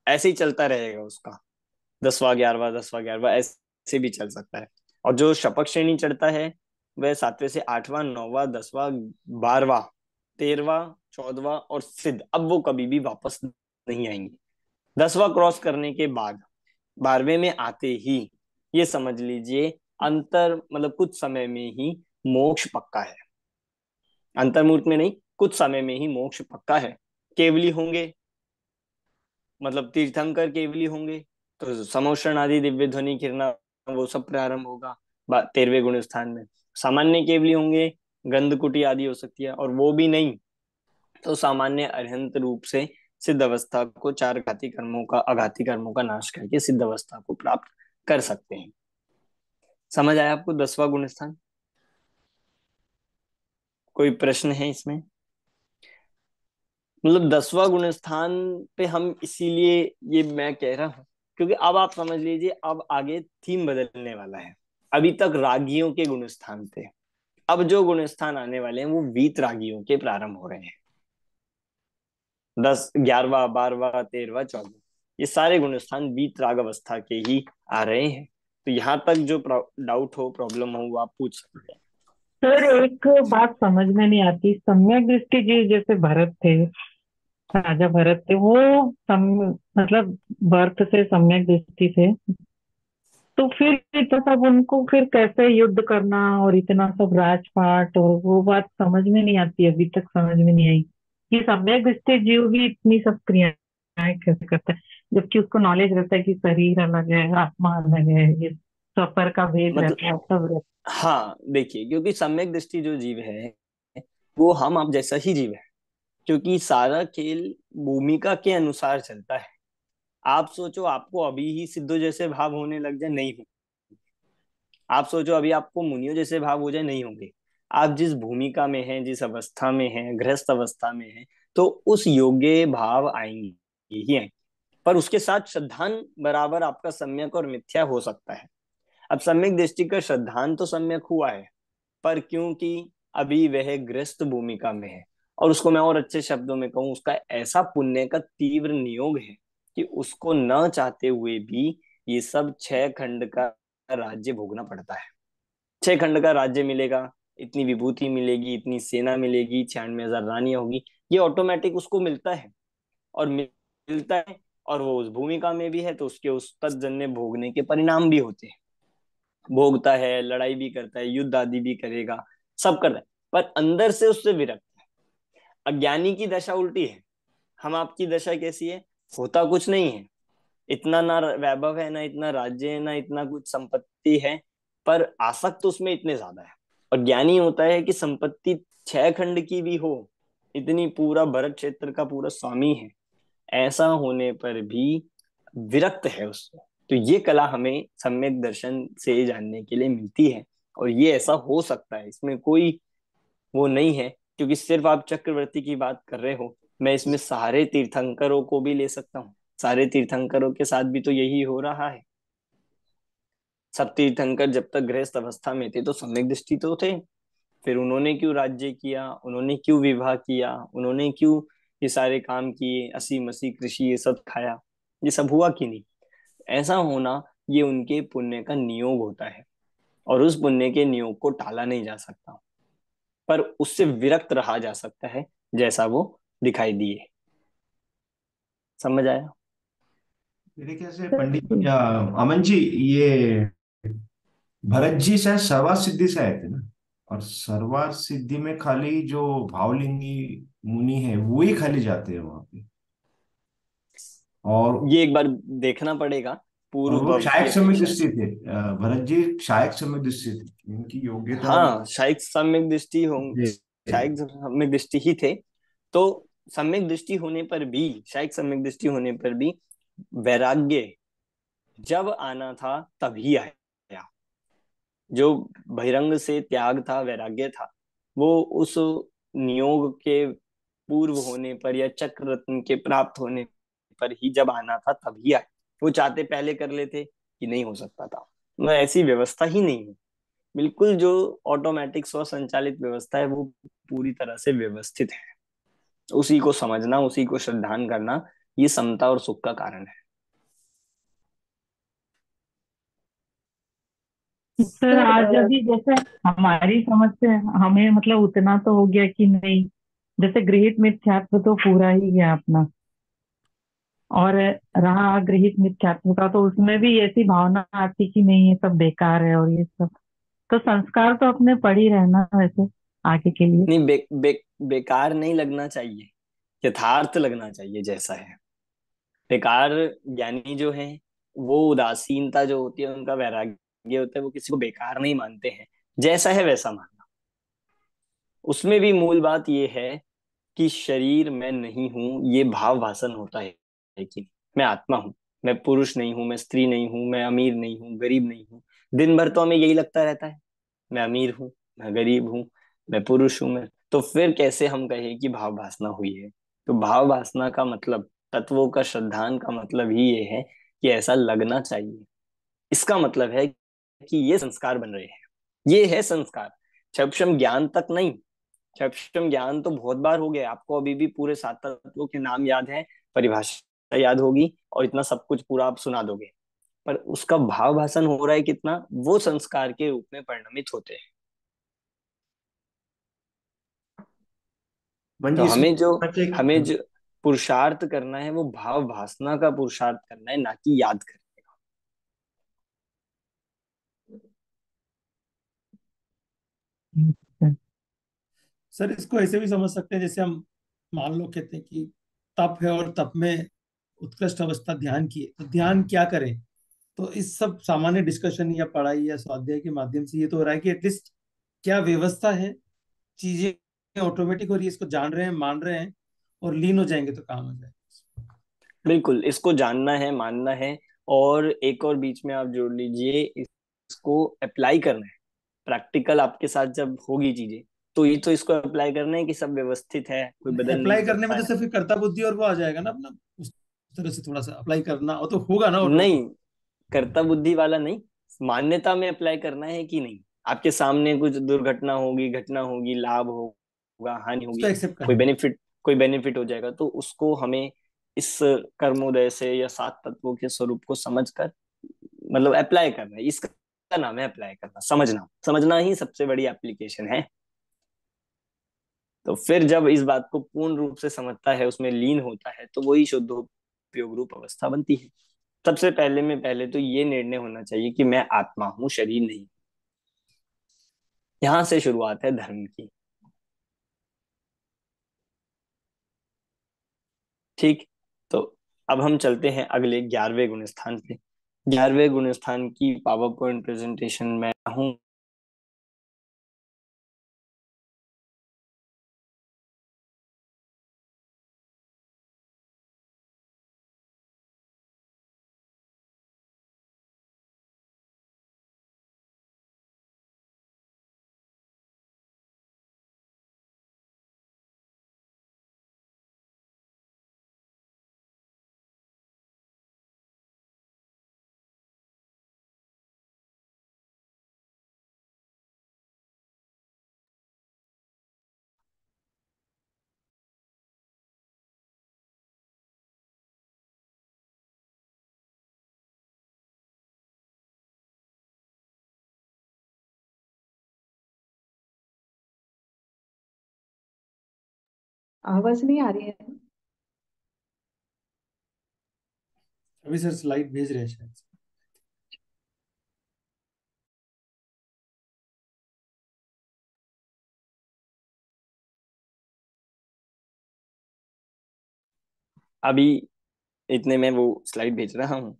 ऐसे ही चलता रहेगा उसका, 10वां, 11वां, 10वां, 11वां, ऐसे भी चल सकता है। और जो शपथ श्रेणी चढ़ता है वह सातवें से आठवां, नौवां, 10वां, 12वां, 13वां, 14वां और सिद्ध, अब वो कभी भी वापस नहीं आएंगे। 10वां क्रॉस करने के बाद 12वें में आते ही ये समझ लीजिए अंतर मतलब कुछ समय में ही मोक्ष पक्का है। अंतर्मूर्त में नहीं, कुछ समय में ही मोक्ष पक्का है। केवली होंगे, मतलब तीर्थंकर केवली होंगे, तो समोषण आदि दिव्य ध्वनि किरणा वो सब प्रारंभ होगा 13वें गुण स्थान में। सामान्य केवली होंगे, गंध कुटी आदि हो सकती है, और वो भी नहीं तो सामान्य अरहंत रूप से सिद्ध अवस्था को, चार घाती कर्मों का, अघाती कर्मों का नाश करके सिद्ध अवस्था को प्राप्त कर सकते हैं। समझ आया आपको 10वां गुण स्थान? कोई प्रश्न है इसमें? मतलब 10वां गुण स्थान पे हम इसीलिए ये मैं कह रहा हूं क्योंकि अब आप समझ लीजिए अब आगे थीम बदलने वाला है। अभी तक रागियों के गुण स्थान थे, अब जो गुण स्थान आने वाले हैं वो वीत रागियों के प्रारंभ हो रहे हैं। 10, 11वां, 12वां, 13वां, 14वां, ये सारे गुण स्थान वीत राग अवस्था के ही आ रहे हैं। तो यहाँ तक जो डाउट हो, प्रॉब्लम हो, वो आप पूछ सकते हैं। सर एक बात समझ में नहीं आती, सम्यक दृष्टि जी जैसे भरत थे, राजा भरत थे, वो सम मतलब बर्थ से सम्यक दृष्टि थे, तो फिर इतना सब उनको फिर कैसे युद्ध करना और इतना सब राजपाट, और वो बात समझ में नहीं आती, अभी तक समझ में नहीं आई कि सम्यक दृष्टि जीव भी इतनी सब क्रियाएं कैसे करता है, जबकि उसको नॉलेज रहता है कि शरीर अलग है, आत्मा अलग है, ये सफर का भेद मतलब रहता है, सब रहता हाँ देखिए, क्योंकि सम्यक दृष्टि जो जीव है वो हम आप जैसा ही जीव है, क्योंकि सारा खेल भूमिका के अनुसार चलता है। आप सोचो आपको अभी ही सिद्धों जैसे भाव होने लग जाए, नहीं हो। आप सोचो अभी आपको मुनियों जैसे भाव हो जाए, नहीं होंगे। आप जिस भूमिका में हैं, जिस अवस्था में हैं, गृहस्थ अवस्था में हैं, तो उस योग्य भाव आएंगे ही आएंगे। पर उसके साथ श्रद्धान बराबर आपका सम्यक और मिथ्या हो सकता है। अब सम्यक दृष्टि का श्रद्धान तो सम्यक हुआ है, पर क्योंकि अभी वह गृहस्थ भूमिका में है, और उसको मैं और अच्छे शब्दों में कहूं, उसका ऐसा पुण्य का तीव्र नियोग है कि उसको न चाहते हुए भी ये सब 6 खंड का राज्य भोगना पड़ता है। 6 खंड का राज्य मिलेगा, इतनी विभूति मिलेगी, इतनी सेना मिलेगी, 96,000 रानियां होगी, ये ऑटोमेटिक उसको मिलता है। और मिलता है, और वो उस भूमिका में भी है, तो उसके उस तत्जन्य भोगने के परिणाम भी होते हैं। भोगता है, लड़ाई भी करता है, युद्ध आदि भी करेगा, सब करता है, पर अंदर से उससे विरक्त है। अज्ञानी की दशा उल्टी है। हम आपकी दशा कैसी है? होता कुछ नहीं है, इतना ना वैभव है, ना इतना राज्य है, ना इतना कुछ संपत्ति है, पर आसक्त उसमें इतने ज्यादा है। और ज्ञानी होता है कि संपत्ति 6 खंड की भी हो, इतनी पूरा भरत क्षेत्र का पूरा स्वामी है, ऐसा होने पर भी विरक्त है उससे। तो ये कला हमें सम्यक दर्शन से जानने के लिए मिलती है, और ये ऐसा हो सकता है, इसमें कोई वो नहीं है। क्योंकि सिर्फ आप चक्रवर्ती की बात कर रहे हो, मैं इसमें सारे तीर्थंकरों को भी ले सकता हूँ। सारे तीर्थंकरों के साथ भी तो यही हो रहा है। सब तीर्थंकर जब तक गृहस्थ अवस्था में थे तो सम्यक दृष्टि तो थे, फिर उन्होंने क्यों राज्य किया, उन्होंने क्यों विवाह किया, उन्होंने क्यों ये सारे काम किए, अस्सी मसी कृषि ये सब खाया, ये सब हुआ कि नहीं? ऐसा होना ये उनके पुण्य का नियोग होता है, और उस पुण्य के नियोग को टाला नहीं जा सकता, पर उससे विरक्त रहा जा सकता है, जैसा वो दिखाई दिए। समझ आया? मेरे ख्याल से पंडित सर या अमन जी, ये भरत जी शायद सर्वार सिद्धि से आए थे ना। और सर्वार सिद्धि में खाली जो भावलिंगी मुनि है वो ही खाली जाते हैं वहां पे। और ये एक बार देखना पड़ेगा और पूर्व वो भव की क्षायक सम्यक अपेक्षा दृष्टि से। थे। भरत जी क्षायक सम्यक दृष्टि थे, उनकी योग्यता और हाँ, शायद सम्यक दृष्टि हो, जी। शायद सम्यक दृष्टि ही थे। तो सम्यक दृष्टि होने पर भी, शायद सम्यक दृष्टि होने पर भी वैराग्य जब आना था तभी आया। जो बहिरंग से त्याग था, वैराग्य था, वो उस नियोग के पूर्व होने पर या चक्र रत्न के प्राप्त होने पर ही जब आना था तभी आया। वो चाहते पहले कर लेते कि नहीं हो सकता था। मैं ऐसी व्यवस्था ही नहीं है। बिल्कुल जो ऑटोमेटिक स्व संचालित व्यवस्था है वो पूरी तरह से व्यवस्थित है। उसी को समझना, उसी को श्रद्धान करना, ये समता और सुख का कारण है। सर सर आज अभी जैसे हमारी समझ से हमें मतलब उतना तो हो गया कि नहीं, जैसे गृहित मिथ्यात्व तो पूरा ही गया अपना, और रहा गृहित मिथ्यात्व का, तो उसमें भी ऐसी भावना आती कि नहीं ये सब बेकार है और ये सब, तो संस्कार तो अपने पड़ ही रहना वैसे आगे के लिए। नहीं, बेकार नहीं लगना चाहिए, यथार्थ लगना चाहिए जैसा है। बेकार ज्ञानी जो है, वो उदासीनता जो होती है, उनका वैराग्य होता है, वो किसी को बेकार नहीं मानते हैं। जैसा है वैसा मानना। उसमें भी मूल बात ये है कि शरीर मैं नहीं हूं, ये भाव भाषण होता है कि मैं आत्मा हूं। मैं पुरुष नहीं हूं, मैं स्त्री नहीं हूं, मैं अमीर नहीं हूं, गरीब नहीं हूं। दिन भर तो हमें यही लगता रहता है, मैं अमीर हूँ, मैं गरीब हूँ, मैं पुरुष हूँ, मैं। तो फिर कैसे हम कहें कि भाव वासना हुई है? तो भाव वासना का मतलब, तत्वों का श्रद्धान का मतलब ही ये है कि ऐसा लगना चाहिए। इसका मतलब है कि ये संस्कार बन रहे हैं, ये है संस्कार। क्षम ज्ञान तक नहीं। क्षम ज्ञान तो बहुत बार हो गया, आपको अभी भी पूरे सात तत्वों के नाम याद है, परिभाषा याद होगी, और इतना सब कुछ पूरा आप सुना दोगे। पर उसका भाव भाषण हो रहा है कितना, वो संस्कार के रूप में परिणमित होते हैं। मन तो जी इसमें हमें जो पुरुषार्थ करना है वो भाव भासना का पुरुषार्थ करना है, ना कि याद करने का। सर इसको ऐसे भी समझ सकते हैं, जैसे हम मान लो कहते हैं कि तप है और तप में उत्कृष्ट अवस्था ध्यान की है, तो ध्यान क्या करें। तो इस सब सामान्य डिस्कशन या पढ़ाई या स्वाध्याय के माध्यम से ये तो हो रहा है कि एटलीस्ट क्या व्यवस्था है, चीजें ऑटोमेटिक हो रही है, इसको जान रहे हैं, मान रहे हैं, और लीन हो जाएंगे तो काम हो जाएगा। बिल्कुल, इसको जानना है, मानना है, और एक और बीच में आप जोड़ लीजिए, इसको अप्लाई करना है। प्रैक्टिकल आपके साथ जब होगी चीजें, तो ये तो इसको अप्लाई करना है कि सब व्यवस्थित है, कोई बदल अप्लाई नहीं करने में सकता तो है। सिर्फ कर्ता बुद्धि और वो आ जाएगा ना अपना, उस तरह से थोड़ा सा अप्लाई करना और तो होगा ना नहीं, ऑटोमेटिक। कर्ता बुद्धि वाला नहीं, मान्यता में अप्लाई करना है कि नहीं। आपके सामने कुछ दुर्घटना होगी, घटना होगी, लाभ होगा, हानि उसको होगी, एक्सेप्ट कोई करना। बेनिफिट, कोई बेनिफिट हो जाएगा, तो उसको हमें इस कर्मोदय से या सात तत्वों के स्वरूप को समझकर, मतलब अप्लाई करना है। इसका नाम है अप्लाई करना। समझना, समझना ही सबसे बड़ी एप्लीकेशन है। तो फिर जब इस बात को पूर्ण रूप से समझता है, उसमें लीन होता है, तो वही शुद्धोपयोग रूप अवस्था बनती है। सबसे पहले में पहले तो ये निर्णय होना चाहिए कि मैं आत्मा हूं, शरीर नहीं। यहां से शुरुआत है धर्म की। ठीक। तो अब हम चलते हैं अगले 11वें गुण स्थान पे। 11वें गुण स्थान की पावर पॉइंट प्रेजेंटेशन में हूँ। आवाज नहीं आ रही है। अभी सर स्लाइड भेज रहे हैं शायद। अभी इतने में वो स्लाइड भेज रहा हूँ।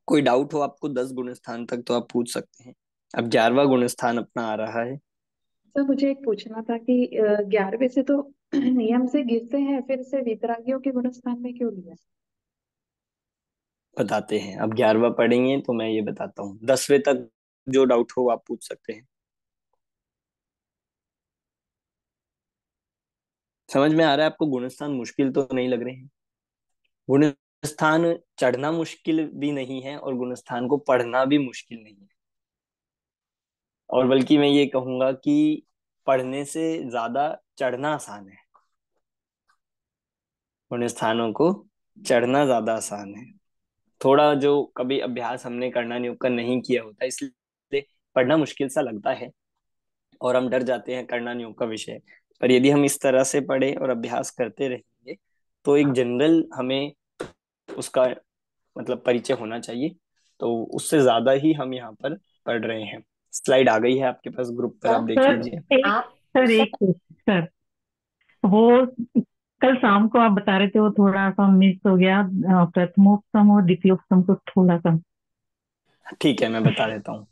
कोई डाउट हो आपको 10 गुण स्थान तक तो आप पूछ सकते हैं। अब 11वां गुण स्थान अपना आ रहा है। सर मुझे एक पूछना था कि 11वें से तो नियम से गिरते हैं, फिर से वितरागियों के गुण स्थान में क्यों लिया? बताते हैं, अब 11वां पढ़ेंगे तो मैं ये बताता हूँ। 10वें तक जो डाउट हो आप पूछ सकते हैं। समझ में आ रहा है आपको? गुणस्थान मुश्किल तो नहीं लग रहे हैं? गुणस्थान चढ़ना मुश्किल भी नहीं है और गुणस्थान को पढ़ना भी मुश्किल नहीं है। और बल्कि मैं ये कहूंगा कि पढ़ने से ज्यादा चढ़ना आसान है। गुणस्थानों को चढ़ना ज्यादा आसान है। थोड़ा जो कभी अभ्यास हमने करना नियुक्त का नहीं किया होता, इसलिए पढ़ना मुश्किल सा लगता है और हम डर जाते हैं करना नियुक्त का विषय। पर यदि हम इस तरह से पढ़े और अभ्यास करते रहेंगे तो एक जनरल हमें उसका मतलब परिचय होना चाहिए। तो उससे ज्यादा ही हम यहाँ पर पढ़ रहे हैं। स्लाइड आ गई है आपके पास, ग्रुप पर आप सर देख सर लीजिए। एक आप सर सर एक सर वो कल शाम को आप बता रहे थे, वो थोड़ा सा मिस हो गया। प्रथमोपसम और द्वितीयोपसम को थोड़ा सा। ठीक है, मैं बता देता हूँ।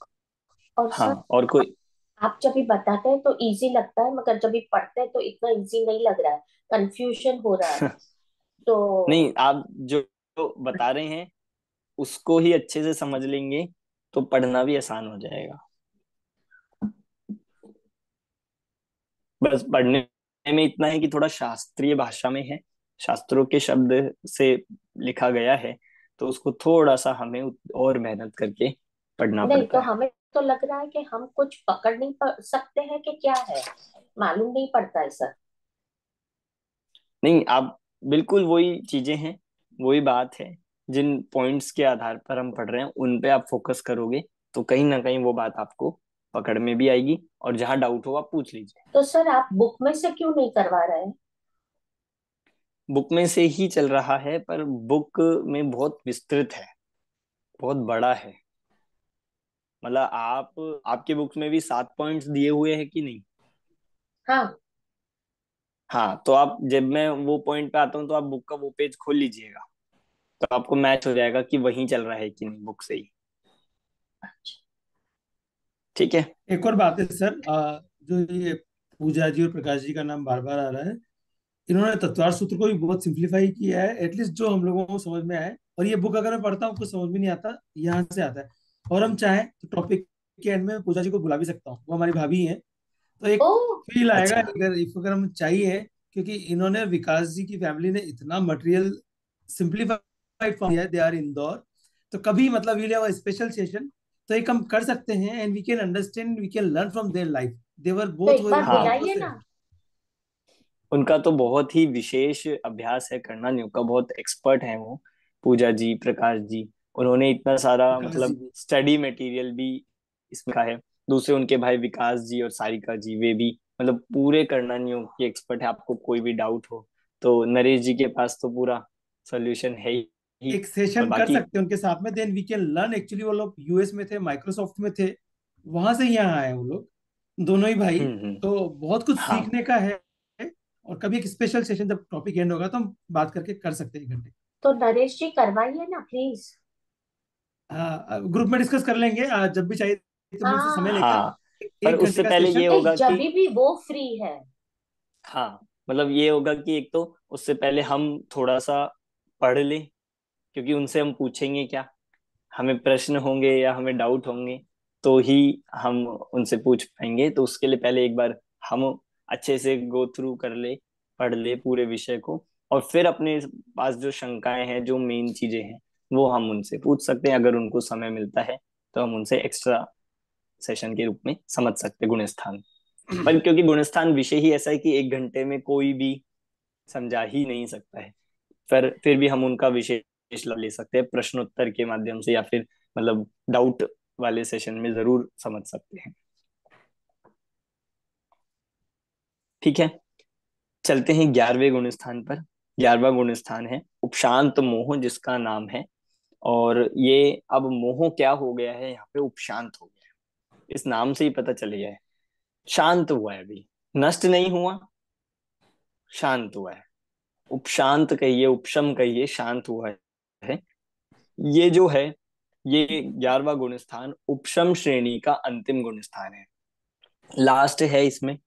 और हाँ, सर और कोई? आप जब भी बताते हैं तो इजी लगता है, मगर जब भी पढ़ते हैं तो इतना इजी नहीं लग रहा है, कंफ्यूजन हो रहा है। तो नहीं, आप जो बता रहे हैं उसको ही अच्छे से समझ लेंगे तो पढ़ना भी आसान हो जाएगा। बस पढ़ने में इतना है कि थोड़ा शास्त्रीय भाषा में है, शास्त्रों के शब्द से लिखा गया है, तो उसको थोड़ा सा हमें और मेहनत करके पढ़ना नहीं, तो पड़ता है। हमें तो लग रहा है कि हम कुछ पकड़ नहीं सकते हैं कि क्या है, मालूम नहीं पड़ता है सर। नहीं, आप बिल्कुल वही चीजें हैं, वही बात है। जिन पॉइंट्स के आधार पर हम पढ़ रहे हैं उन पे आप फोकस करोगे तो कहीं ना कहीं वो बात आपको पकड़ में भी आएगी। और जहां डाउट हो आप पूछ लीजिए। तो सर आप बुक में से क्यों नहीं करवा रहे हैं? बुक में से ही चल रहा है, पर बुक में बहुत विस्तृत है, बहुत बड़ा है। मतलब आप आपके बुक्स में भी 7 पॉइंट्स दिए हुए हैं कि नहीं? हाँ। हाँ, तो आप जब मैं वो पॉइंट पे आता हूँ तो आप बुक का वो पेज खोल लीजिएगा, तो आपको मैच हो जाएगा कि वहीं चल रहा है कि नहीं बुक से ही। ठीक है। एक और बात है सर, जो ये पूजा जी और प्रकाश जी का नाम बार बार आ रहा है, इन्होंने तत्वार सूत्र को भी बहुत सिंप्लीफाई किया है, एटलीस्ट जो हम लोगों को समझ में आए। और ये बुक अगर मैं पढ़ता हूँ कुछ समझ में नहीं आता, यहाँ से आता है। और हम चाहें तो टॉपिक के एंड में पूजा जी को बुला भी सकता हूँ, वो हमारी भाभी हैं। तो एक ओ। फील आएगा अच्छा। अगर हम चाहिए, क्योंकि इन्होंने विकास जी की फैमिली ने इतना मटेरियल सिंप्लीफाइड फॉर्म दिया है, दे आर इंदौर। तो कभी मतलब we'll have a special session, तो एक हम कर सकते हैं, and we can understand, we can learn from their life. They were तो बोथ एक बार वेरी हाँ, बुलाइए क्लोज। ना। उनका तो बहुत ही विशेष अभ्यास है करना न्यू का, बहुत एक्सपर्ट है वो। पूजा जी, प्रकाश जी, उन्होंने इतना सारा विकास जी मतलब भी। स्टडी मटेरियल भी इसमें का है। दूसरे उनके भाई विकास जी और सारिका जी, वे भी मतलब पूरे करना न्यू के एक्सपर्ट है। आपको कोई भी डाउट हो तो नरेश जी के पास तो पूरा सोल्यूशन है ही। एक और सेशन कर बाकी सकते हैं उनके साथ में, then we can learn. Actually वो लोग यूएस में थे, माइक्रोसॉफ्ट में थे, वहां से यहाँ आए वो लोग, दोनों ही भाई। हम्म। तो बहुत कुछ हाँ, सीखने का है। और कभी एक स्पेशल सेशन जब टॉपिक एंड होगा तो हम बात करके कर सकते हैं 1 घंटे। तो नरेश जी करवाइए ना प्लीज। हाँ, ग्रुप में डिस्कस कर लेंगे, जब भी चाहिए तो मुझसे समय हाँ। लेकर हाँ, एक पर एक घंटे उससे का पहले ये सेशन। नहीं, होगा जब कि भी वो फ्री है। हाँ, मतलब ये होगा कि एक तो उससे पहले हम थोड़ा सा पढ़ लें, क्योंकि उनसे हम पूछेंगे क्या, हमें प्रश्न होंगे या हमें डाउट होंगे तो ही हम उनसे पूछ पाएंगे। तो उसके लिए पहले एक बार हम अच्छे से गो थ्रू कर ले, पढ़ ले पूरे विषय को, और फिर अपने पास जो शंकाएं हैं, जो मेन चीजें हैं, वो हम उनसे पूछ सकते हैं। अगर उनको समय मिलता है तो हम उनसे एक्स्ट्रा सेशन के रूप में समझ सकते हैं गुणस्थान। पर क्योंकि गुणस्थान विषय ही ऐसा है कि 1 घंटे में कोई भी समझा ही नहीं सकता है, पर फिर भी हम उनका विशेष लाभ ले सकते हैं प्रश्नोत्तर के माध्यम से, या फिर मतलब डाउट वाले सेशन में जरूर समझ सकते हैं। ठीक है। चलते हैं 11वें गुण स्थान पर। 11वां गुण स्थान है उपशांत मोह, जिसका नाम है, और ये अब मोह क्या हो गया है यहाँ पे, उपशांत हो गया है। इस नाम से ही पता चल गया है, शांत हुआ है अभी, नष्ट नहीं हुआ, शांत हुआ है। उपशांत कहिए, उपशम कहिए, शांत हुआ है। ये जो है, ये 11वां गुण स्थान उपशम श्रेणी का अंतिम गुण स्थान है, लास्ट है इसमें।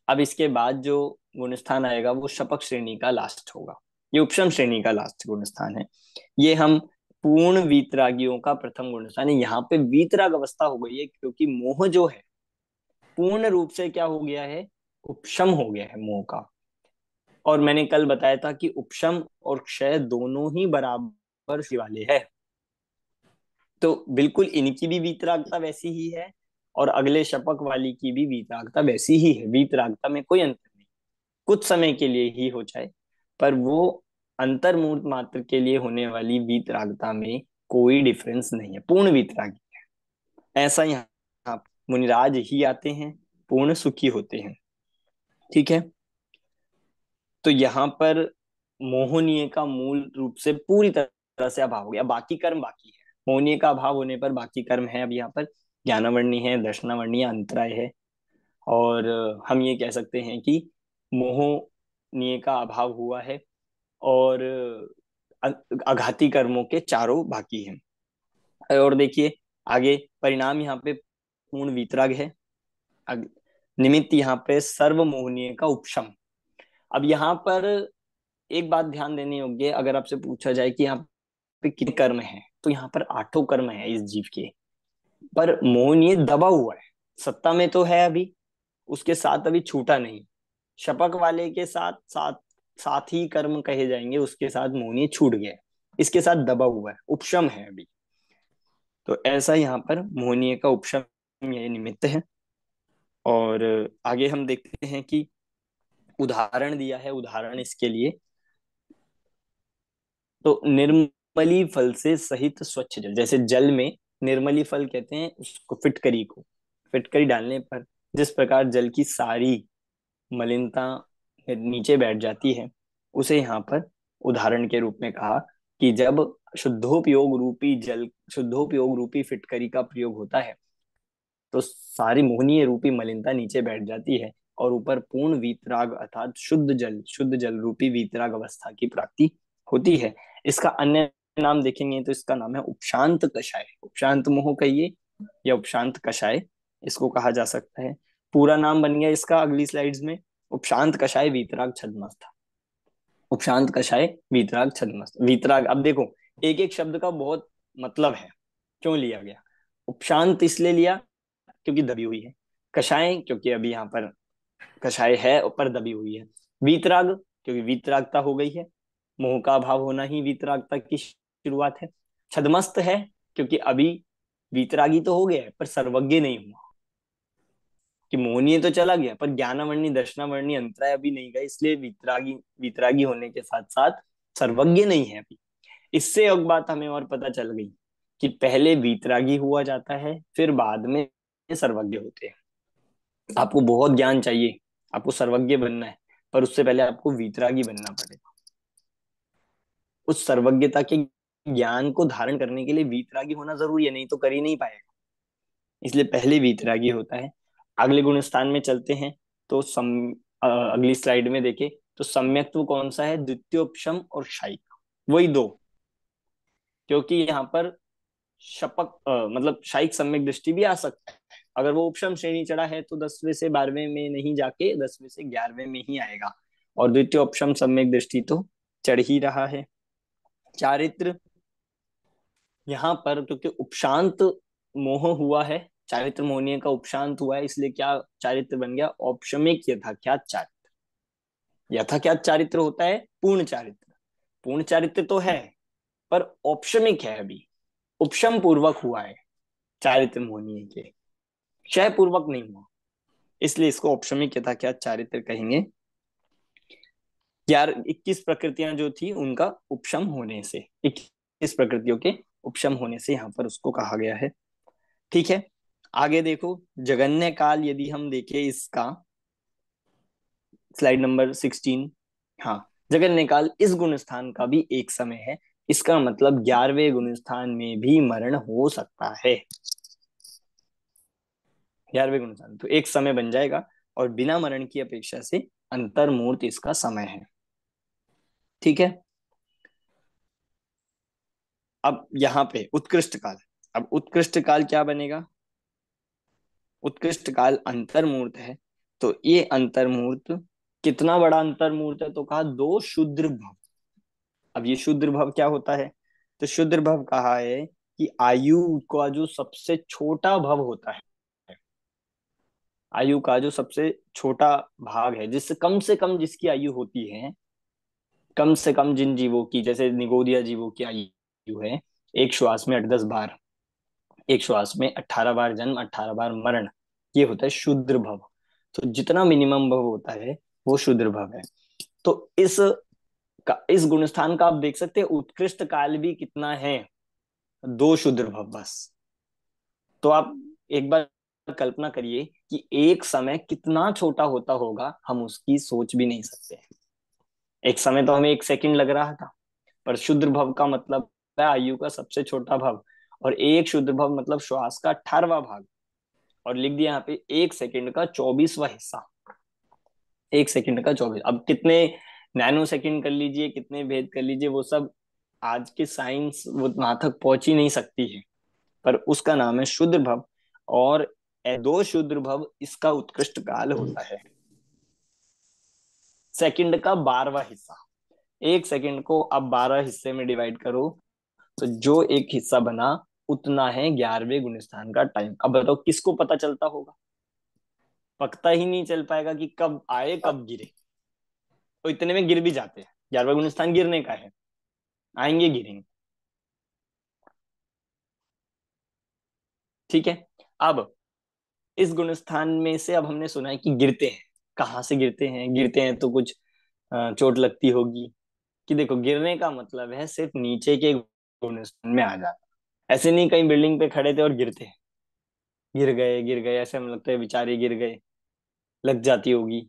अब इसके बाद जो गुण स्थान आएगा वो शपक श्रेणी का लास्ट होगा। ये उपशम श्रेणी का लास्ट गुण स्थान है। ये हम पूर्ण वीतरागियों का प्रथम गुण स्थान है। यहाँ पे वीतराग अवस्था हो गई है, क्योंकि मोह जो है पूर्ण रूप से क्या हो गया है, उपशम हो गया है मोह का। और मैंने कल बताया था कि उपशम और क्षय दोनों ही बराबर वाले है। तो बिल्कुल इनकी भी वीतरागता वैसी ही है, और अगले शपक वाली की भी वीतरागता वैसी ही है। वीतरागता में कोई अंतर नहीं, कुछ समय के लिए ही हो जाए, पर वो अंतर्मूर्त मात्र के लिए होने वाली वीतरागता में कोई डिफरेंस नहीं है, पूर्ण वीतरागी है। ऐसा यहाँ मुनिराज ही आते हैं, पूर्ण सुखी होते हैं। ठीक है, तो यहाँ पर मोहनीय का मूल रूप से पूरी तरह से अभाव हो गया। बाकी कर्म बाकी है, मोहनीय का अभाव होने पर बाकी कर्म है। अब यहाँ पर ज्ञानावर्णी है, दर्शनावर्णी अंतराय है, और हम ये कह सकते हैं कि मोहनीय का अभाव हुआ है, और आघाती कर्मों के चारों बाकी हैं। और देखिए आगे परिणाम यहाँ पे पूर्ण वितराग है, निमित्त यहाँ पे सर्व मोहनीय का उपशम। अब यहाँ पर एक बात ध्यान देने योग्य है, अगर आपसे पूछा जाए कि यहाँ पे कितने कर्म हैं, तो यहाँ पर 8 कर्म है इस जीव के, पर मोहनीय दबा हुआ है। सत्ता में तो है अभी, उसके साथ अभी छूटा नहीं। शपक वाले के साथ साथ साथ ही कर्म कहे जाएंगे, उसके साथ मोहनीय छूट गया, इसके साथ दबा हुआ है, उपशम है अभी। तो ऐसा यहाँ पर मोहनीय का उपशम ये निमित्त है। और आगे हम देखते हैं कि उदाहरण दिया है, उदाहरण इसके लिए तो निर्मली फल से सहित स्वच्छ जल, जैसे जल में निर्मली फल कहते हैं उसको, फिटकरी को, फिटकरी डालने पर जिस प्रकार जल की सारी मलिनता नीचे बैठ जाती है, उसे यहाँ पर उदाहरण के रूप में कहा कि जब शुद्धोपयोग रूपी जल, शुद्धोपयोग रूपी फिटकरी का प्रयोग होता है, तो सारी मोहनीय रूपी मलिनता नीचे बैठ जाती है, और ऊपर पूर्ण वीतराग अर्थात शुद्ध जल रूपी वीतराग अवस्था की प्राप्ति होती है। इसका अन्य नाम देखेंगे तो इसका नाम है उपशांत कषाय, उपशांत मोह कहिए या उपशांत कषाय, इसको कहा जा सकता है। पूरा नाम बन गया इसका अगली स्लाइड्स में, उपशांत कषाय वीतराग छद्मस्थ। उपशांत कषाय वीतराग छद्मस्थ। वीतराग, अब देखो एक एक शब्द का बहुत मतलब है, क्यों लिया गया। उपशांत इसलिए लिया क्योंकि दबी हुई है, कषाय क्योंकि अभी यहाँ पर कषाय है ऊपर दबी हुई है, वीतराग क्योंकि वीतरागता हो गई है, मोह का अभाव होना ही वीतरागता की शुरुआत है। छद्मस्त है क्योंकि अभी वीतरागी तो हो गया है पर सर्वज्ञ नहीं हुआ, कि मोहनीय तो चला गया पर ज्ञानावर्णी दर्शनावर्णी अंतराय अभी नहीं गए, इसलिए वीतरागी, वीतरागी होने के साथ साथ सर्वज्ञ नहीं है अभी। इससे एक बात हमें और पता चल गई कि पहले वीतरागी हुआ जाता है, फिर बाद में सर्वज्ञ होते हैं। आपको बहुत ज्ञान चाहिए, आपको सर्वज्ञ बनना है, पर उससे पहले आपको वीतरागी बनना पड़ेगा। उस सर्वज्ञता के ज्ञान को धारण करने के लिए वीतरागी होना जरूरी है, नहीं तो कर ही नहीं पाएगा, इसलिए पहले वीतरागी होता है। अगले गुण स्थान में चलते हैं, तो अगली स्लाइड में देखें तो सम्यक्त्व कौन सा है, द्वितीयोपशम और शायिक, वही दो। क्योंकि यहाँ पर शपक मतलब शायिक सम्यक दृष्टि भी आ सकता है, अगर वो उपशम श्रेणी चढ़ा है तो 10वें से 12वें में नहीं जाके 10वें से 11वें में ही आएगा, और द्वितीय उपशम सम्यक दृष्टि तो चढ़ ही रहा है। चारित्र, यहाँ पर क्योंकि उपशांत मोह हुआ है, चारित्र मोहनीय का उपशांत हुआ है, इसलिए क्या चारित्र बन गया, औपशमिक यथाख्यात चारित्र। यथाख्यात चारित्र होता है पूर्ण चारित्र, पूर्ण चारित्र तो है पर औपशमिक है, अभी उपशम पूर्वक हुआ है चारित्र मोहनीय के, क्षय पूर्वक नहीं हुआ, इसलिए इसको औपशमिक यथाख्यात चारित्र कहेंगे। 21 प्रकृतियां जो थी उनका उपशम होने से, 21 प्रकृतियों के उपशम होने से यहाँ पर उसको कहा गया है। ठीक है, आगे देखो जगन्य काल, यदि हम देखें इसका स्लाइड नंबर 16। हाँ, जगत निकाल इस गुणस्थान का भी एक समय है, इसका मतलब 11वें गुणस्थान में भी मरण हो सकता है। 11वें गुणस्थान तो एक समय बन जाएगा, और बिना मरण की अपेक्षा से अंतर्मूर्त इसका समय है। ठीक है। अब यहाँ पे उत्कृष्ट काल, अब उत्कृष्ट काल क्या बनेगा? उत्कृष्ट काल अंतर्मूर्त है, तो ये अंतर्मूर्त कितना बड़ा अंतर्मूर्त है? तो कहा 2 शुद्र भव। अब ये शुद्र भव क्या होता है? तो शुद्र भव कहा है कि आयु का जो सबसे छोटा भव होता है, आयु का जो सबसे छोटा भाग है, जिससे कम जिसकी आयु होती है, कम से कम जिन जीवों की, जैसे निगोदिया जीवों की आयु है, एक श्वास में 8-10 बार, एक श्वास में 18 बार जन्म, 18 बार मरण, ये होता है शुद्र भव। तो जितना मिनिमम भव होता है वो शुद्र भव है। तो इस गुणस्थान का आप देख सकते हैं उत्कृष्ट काल भी कितना है, 2 शुद्र भव बस। तो आप एक बार कल्पना करिए कि एक समय कितना छोटा होता होगा, हम उसकी सोच भी नहीं सकते। एक समय तो हमें 1 सेकंड लग रहा था, पर शुद्र भव का मतलब है आयु का सबसे छोटा भव, और एक शुद्र भव मतलब श्वास का 18वां भाग, और लिख दिया यहाँ पे 1 सेकंड का 24वां हिस्सा। 1 सेकंड का 24, अब कितने नैनो सेकंड कर लीजिए, कितने भेद कर लीजिए, वो सब आज की साइंस वो वहां तक पहुंच ही नहीं सकती है, पर उसका नाम है शुद्र भव। और 2 शुद्र भव इसका उत्कृष्ट काल होता है। सेकंड का 12वां हिस्सा, 1 सेकंड को अब 12 हिस्से में डिवाइड करो, तो जो एक हिस्सा बना उतना है 11वें गुणस्थान का टाइम। अब बताओ किसको पता चलता होगा? पता ही नहीं चल पाएगा कि कब आए कब गिरे, तो इतने में गिर भी जाते हैं। 11वां गुणस्थान गिरने का है, आएंगे गिरेंगे। ठीक है। अब इस गुणस्थान में से अब हमने सुना है कि गिरते हैं, कहाँ से गिरते हैं? गिरते हैं तो कुछ चोट लगती होगी। कि देखो, गिरने का मतलब है सिर्फ नीचे के गुणस्थान में आ जाना। ऐसे नहीं कहीं बिल्डिंग पे खड़े थे और गिरते हैं, गिर गए ऐसे हमें लगता है बेचारे गिर गए, लग जाती होगी।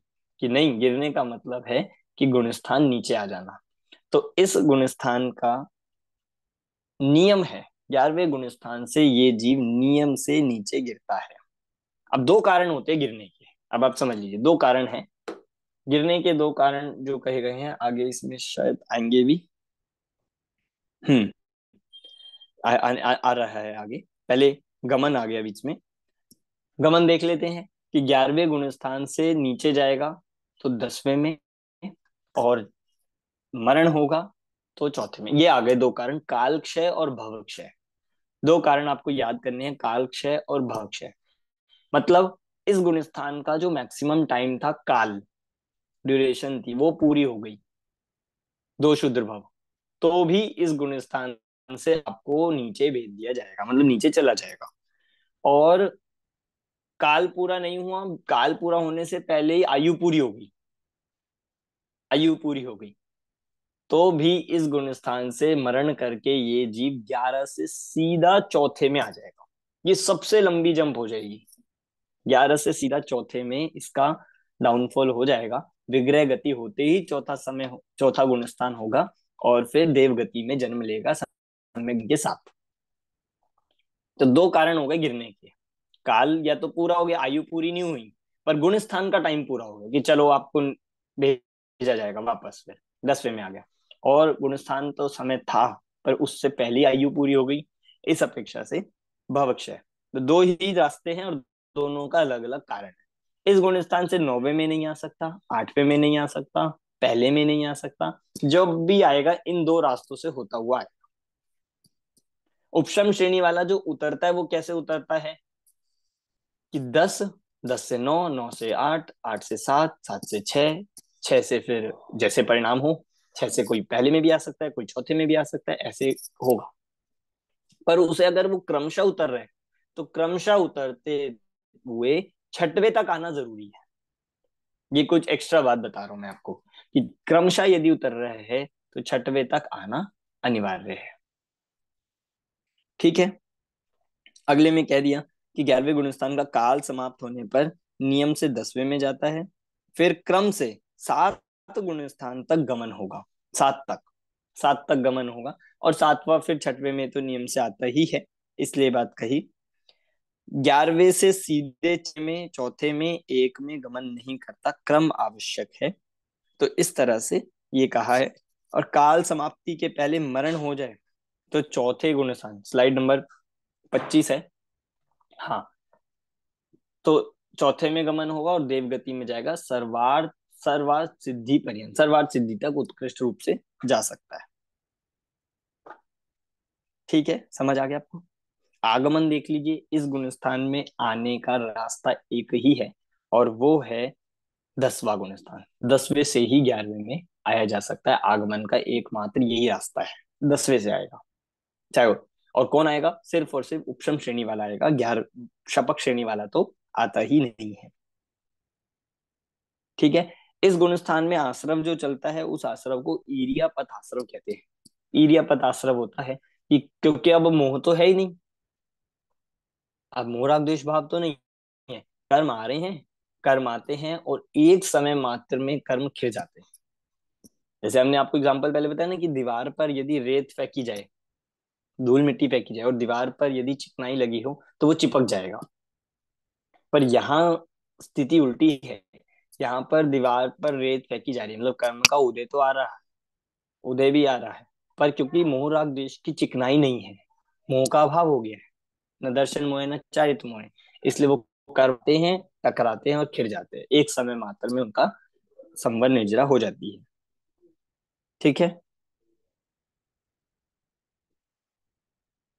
कि नहीं, गिरने का मतलब है कि गुणस्थान नीचे आ जाना। तो इस गुणस्थान का नियम है, 11वें गुणस्थान से ये जीव नियम से नीचे गिरता है। अब 2 कारण होते हैं गिरने के, अब आप समझ लीजिए 2 कारण हैं गिरने के। 2 कारण जो कहे गए हैं आगे इसमें शायद आएंगे भी। हम्म आ रहा है आगे। पहले गमन आ गया बीच में, गमन देख लेते हैं कि 11वें गुणस्थान से नीचे जाएगा तो 10वें में, और मरण होगा तो चौथे में। ये आ गए 2 कारण, काल क्षय और भव क्षय। 2 कारण आपको याद करने हैं, काल क्षय और भव क्षय। मतलब इस गुणस्थान का जो मैक्सिमम टाइम था, काल ड्यूरेशन थी, वो पूरी हो गई, 2 शुद्र भव। तो भी इस गुणस्थान से आपको नीचे भेज दिया जाएगा, मतलब नीचे चला जाएगा। और काल पूरा नहीं हुआ, काल पूरा होने से पहले ही आयु पूरी हो गई, आयु पूरी हो गई, तो भी इस गुणस्थान से मरण करके ये जीव 11 से सीधा चौथे में आ जाएगा। ये सबसे लंबी जंप हो जाएगी, 11 से सीधा चौथे में इसका डाउनफॉल हो जाएगा। विग्रह गति होते ही चौथा गुणस्थान होगा, और फिर देव गति में जन्म लेगा सम्यक के साथ। तो 2 कारण हो गए गिरने के। काल या तो पूरा हो गया, आयु पूरी नहीं हुई, पर गुणस्थान का टाइम पूरा हो गया कि चलो आपको भेजा जाएगा वापस, फिर 10वें में आ गया। और गुणस्थान तो समय था, पर उससे पहली आयु पूरी हो गई, इस अपेक्षा से भवक्षय। तो 2 ही रास्ते हैं, और दोनों का अलग अलग कारण है। इस गुणस्थान से 9वें में नहीं आ सकता, 8वें में नहीं आ सकता, पहले में नहीं आ सकता, जब भी आएगा इन 2 रास्तों से होता हुआ आएगा। उपशम श्रेणी वाला जो उतरता है वो कैसे उतरता है? कि 10, 10 से 9, 9 से 8, 8 से 7, 7 से 6, 6 से फिर जैसे परिणाम हो, 6 से कोई पहले में भी आ सकता है, कोई चौथे में भी आ सकता है, ऐसे होगा। पर उसे अगर वो क्रमशः उतर रहे, तो क्रमशः उतरते हुए 6वें तक आना जरूरी है। ये कुछ एक्स्ट्रा बात बता रहा हूं मैं आपको, कि क्रमशः यदि उतर रहे हैं तो 6वें तक आना अनिवार्य है। ठीक है। अगले में कह दिया कि 11वें गुणस्थान का काल समाप्त होने पर नियम से 10वें में जाता है, फिर क्रम से सात गुण स्थान तक गमन होगा। सात तक, सात तक गमन होगा। और सातवां फिर छठवें में तो नियम से आता ही है, इसलिए बात कही। 11वें से सीधे 6 में, चौथे में, एक में गमन नहीं करता, क्रम आवश्यक है। तो इस तरह से ये कहा है। और काल समाप्ति के पहले मरण हो जाए तो चौथे गुण स्थान, स्लाइड नंबर 25 है, हाँ, तो चौथे में गमन होगा और देवगति में जाएगा। सर्वार्थ, सर्वार्थ सिद्धि पर्यंत, सर्वार्थ सिद्धि तक उत्कृष्ट रूप से जा सकता है। ठीक है, समझ आ गया आपको। आगमन देख लीजिए, इस गुण स्थान में आने का रास्ता एक ही है, और वो है 10वां गुण स्थान। 10वें से ही 11वें में आया जा सकता है। आगमन का एकमात्र यही रास्ता है, 10वें से आएगा, चाहे वो, और कौन आएगा, सिर्फ और सिर्फ उपशम श्रेणी वाला आएगा। 11 शपक श्रेणी वाला तो आता ही नहीं है। ठीक है। इस गुण स्थान में आश्रव जो चलता है, उस आश्रव को ईरिया पथ आश्रव कहते हैं। ईरिया पथ आश्रव होता है कि क्योंकि अब मोह तो है ही नहीं, अब मोह राग द्वेष भाव तो नहीं है, कर्म आ रहे हैं, कर्म आते हैं और एक समय मात्र में कर्म खिल जाते हैं। जैसे हमने आपको एग्जांपल पहले बताया ना कि दीवार पर यदि रेत फेंकी जाए, धूल मिट्टी फेंकी जाए, और दीवार पर यदि चिकनाई लगी हो तो वो चिपक जाएगा। पर यहाँ स्थिति उल्टी है। यहाँ पर दीवार पर रेत फेंकी जा रही है, मतलब कर्म का उदय तो आ रहा है, उदय भी आ रहा है, पर क्योंकि मोह राग द्वेष की चिकनाई नहीं है, मोह का अभाव हो गया है, न दर्शन मोह न चारित मोह, इसलिए वो करते हैं, टकराते हैं और खिर जाते हैं। एक समय मात्र में उनका संवर निर्जरा हो जाती है। ठीक है।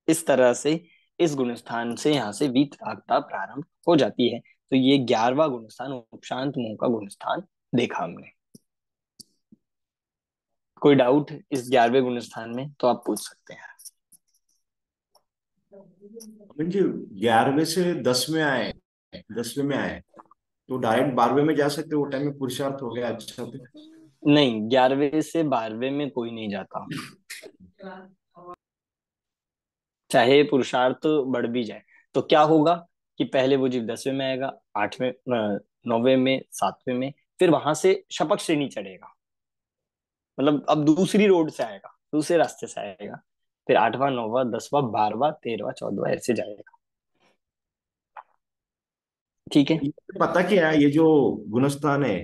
इस तरह से इस गुण स्थान से यहाँ से वीतरागता प्रारंभ हो जाती है। तो ये 11वां गुण स्थान उपशांत मोह का गुण स्थान देखा हमने। कोई डाउट इस 11वें गुण स्थान में तो आप पूछ सकते हैं। जी 11वें से 10वें आए, 10वें में आए तो डायरेक्ट 12वें में जा सकते, वो टाइम में पुरुषार्थ हो गया अच्छा तो। नहीं, 11वें से 12वें में कोई नहीं जाता, चाहे पुरुषार्थ बढ़ भी जाए। तो क्या होगा कि पहले वो जीव 10वें में आएगा, 8वें, 9वें में, 7वें में, फिर वहां से शपथ श्रेणी चढ़ेगा, मतलब अब दूसरी रोड से आएगा, दूसरे रास्ते से आएगा, फिर 8वां, 9वां, 10वां, 12वां, 13वां, 14वां ऐसे जाएगा। ठीक है। ये पता क्या है, ये जो गुणस्थान है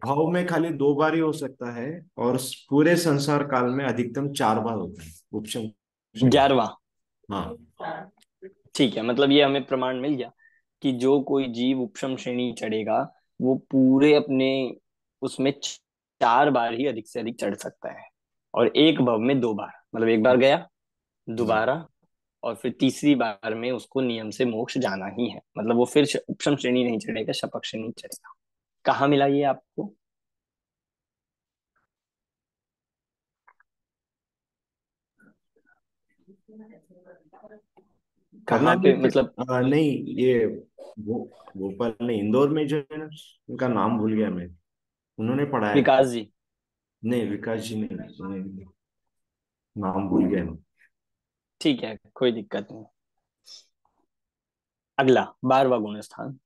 भाव में खाली 2 बार ही हो सकता है, और पूरे संसार काल में अधिकतम 4 बार होता है उपशम श्रेणी। 11वां, हाँ। ठीक है, मतलब ये हमें प्रमाण मिल गया कि जो कोई जीव उपशम श्रेणी चढ़ेगा वो पूरे अपने उसमें 4 बार ही अधिक से अधिक चढ़ सकता है, और एक भव में 2 बार, मतलब एक बार गया, हाँ। दोबारा, और फिर तीसरी बार में उसको नियम से मोक्ष जाना ही है, मतलब वो फिर उपशम श्रेणी नहीं चढ़ेगा, शपथ श्रेणी चढ़ेगा। कहाँ मिला ये आपको? कहाँ कर्नाटक पे के मतलब? नहीं ये वो भोपाल नहीं, इंदौर में जो है ना, उनका नाम भूल गया मैं, उन्होंने पढ़ाया था। विकास जी। नहीं विकास जी नहीं, नाम भूल गया मैं। ठीक है, कोई दिक्कत नहीं। अगला 12वां गुण स्थान,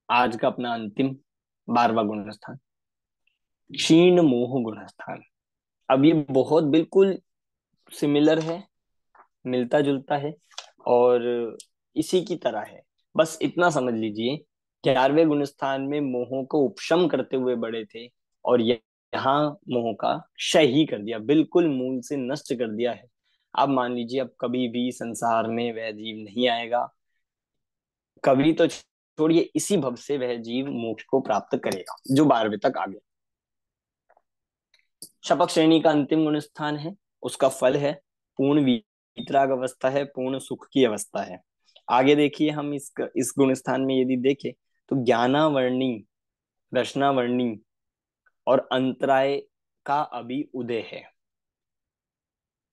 आज का अपना अंतिम 12वां गुण स्थान, क्षीण मोह गुण स्थान। अब ये बहुत बिल्कुल सिमिलर है, मिलता जुलता है, और इसी की तरह है। बस इतना समझ लीजिए, 11वें गुण स्थान में मोह को उपशम करते हुए बड़े थे, और यहाँ मोह का क्षय ही कर दिया, बिल्कुल मूल से नष्ट कर दिया है। अब मान लीजिए, अब कभी भी संसार में वह जीव नहीं आएगा, कभी तो छोड़िए, इसी भव से वह जीव मोक्ष को प्राप्त करेगा जो 12वें तक आ गया। शपथ श्रेणी का अंतिम गुण स्थान है, उसका फल है पूर्ण वीतराग अवस्था है, पूर्ण सुख की अवस्था है। आगे देखिए, हम इस गुण स्थान में यदि देखें तो ज्ञानावर्णी, रचनावर्णी और अंतराय का अभी उदय है।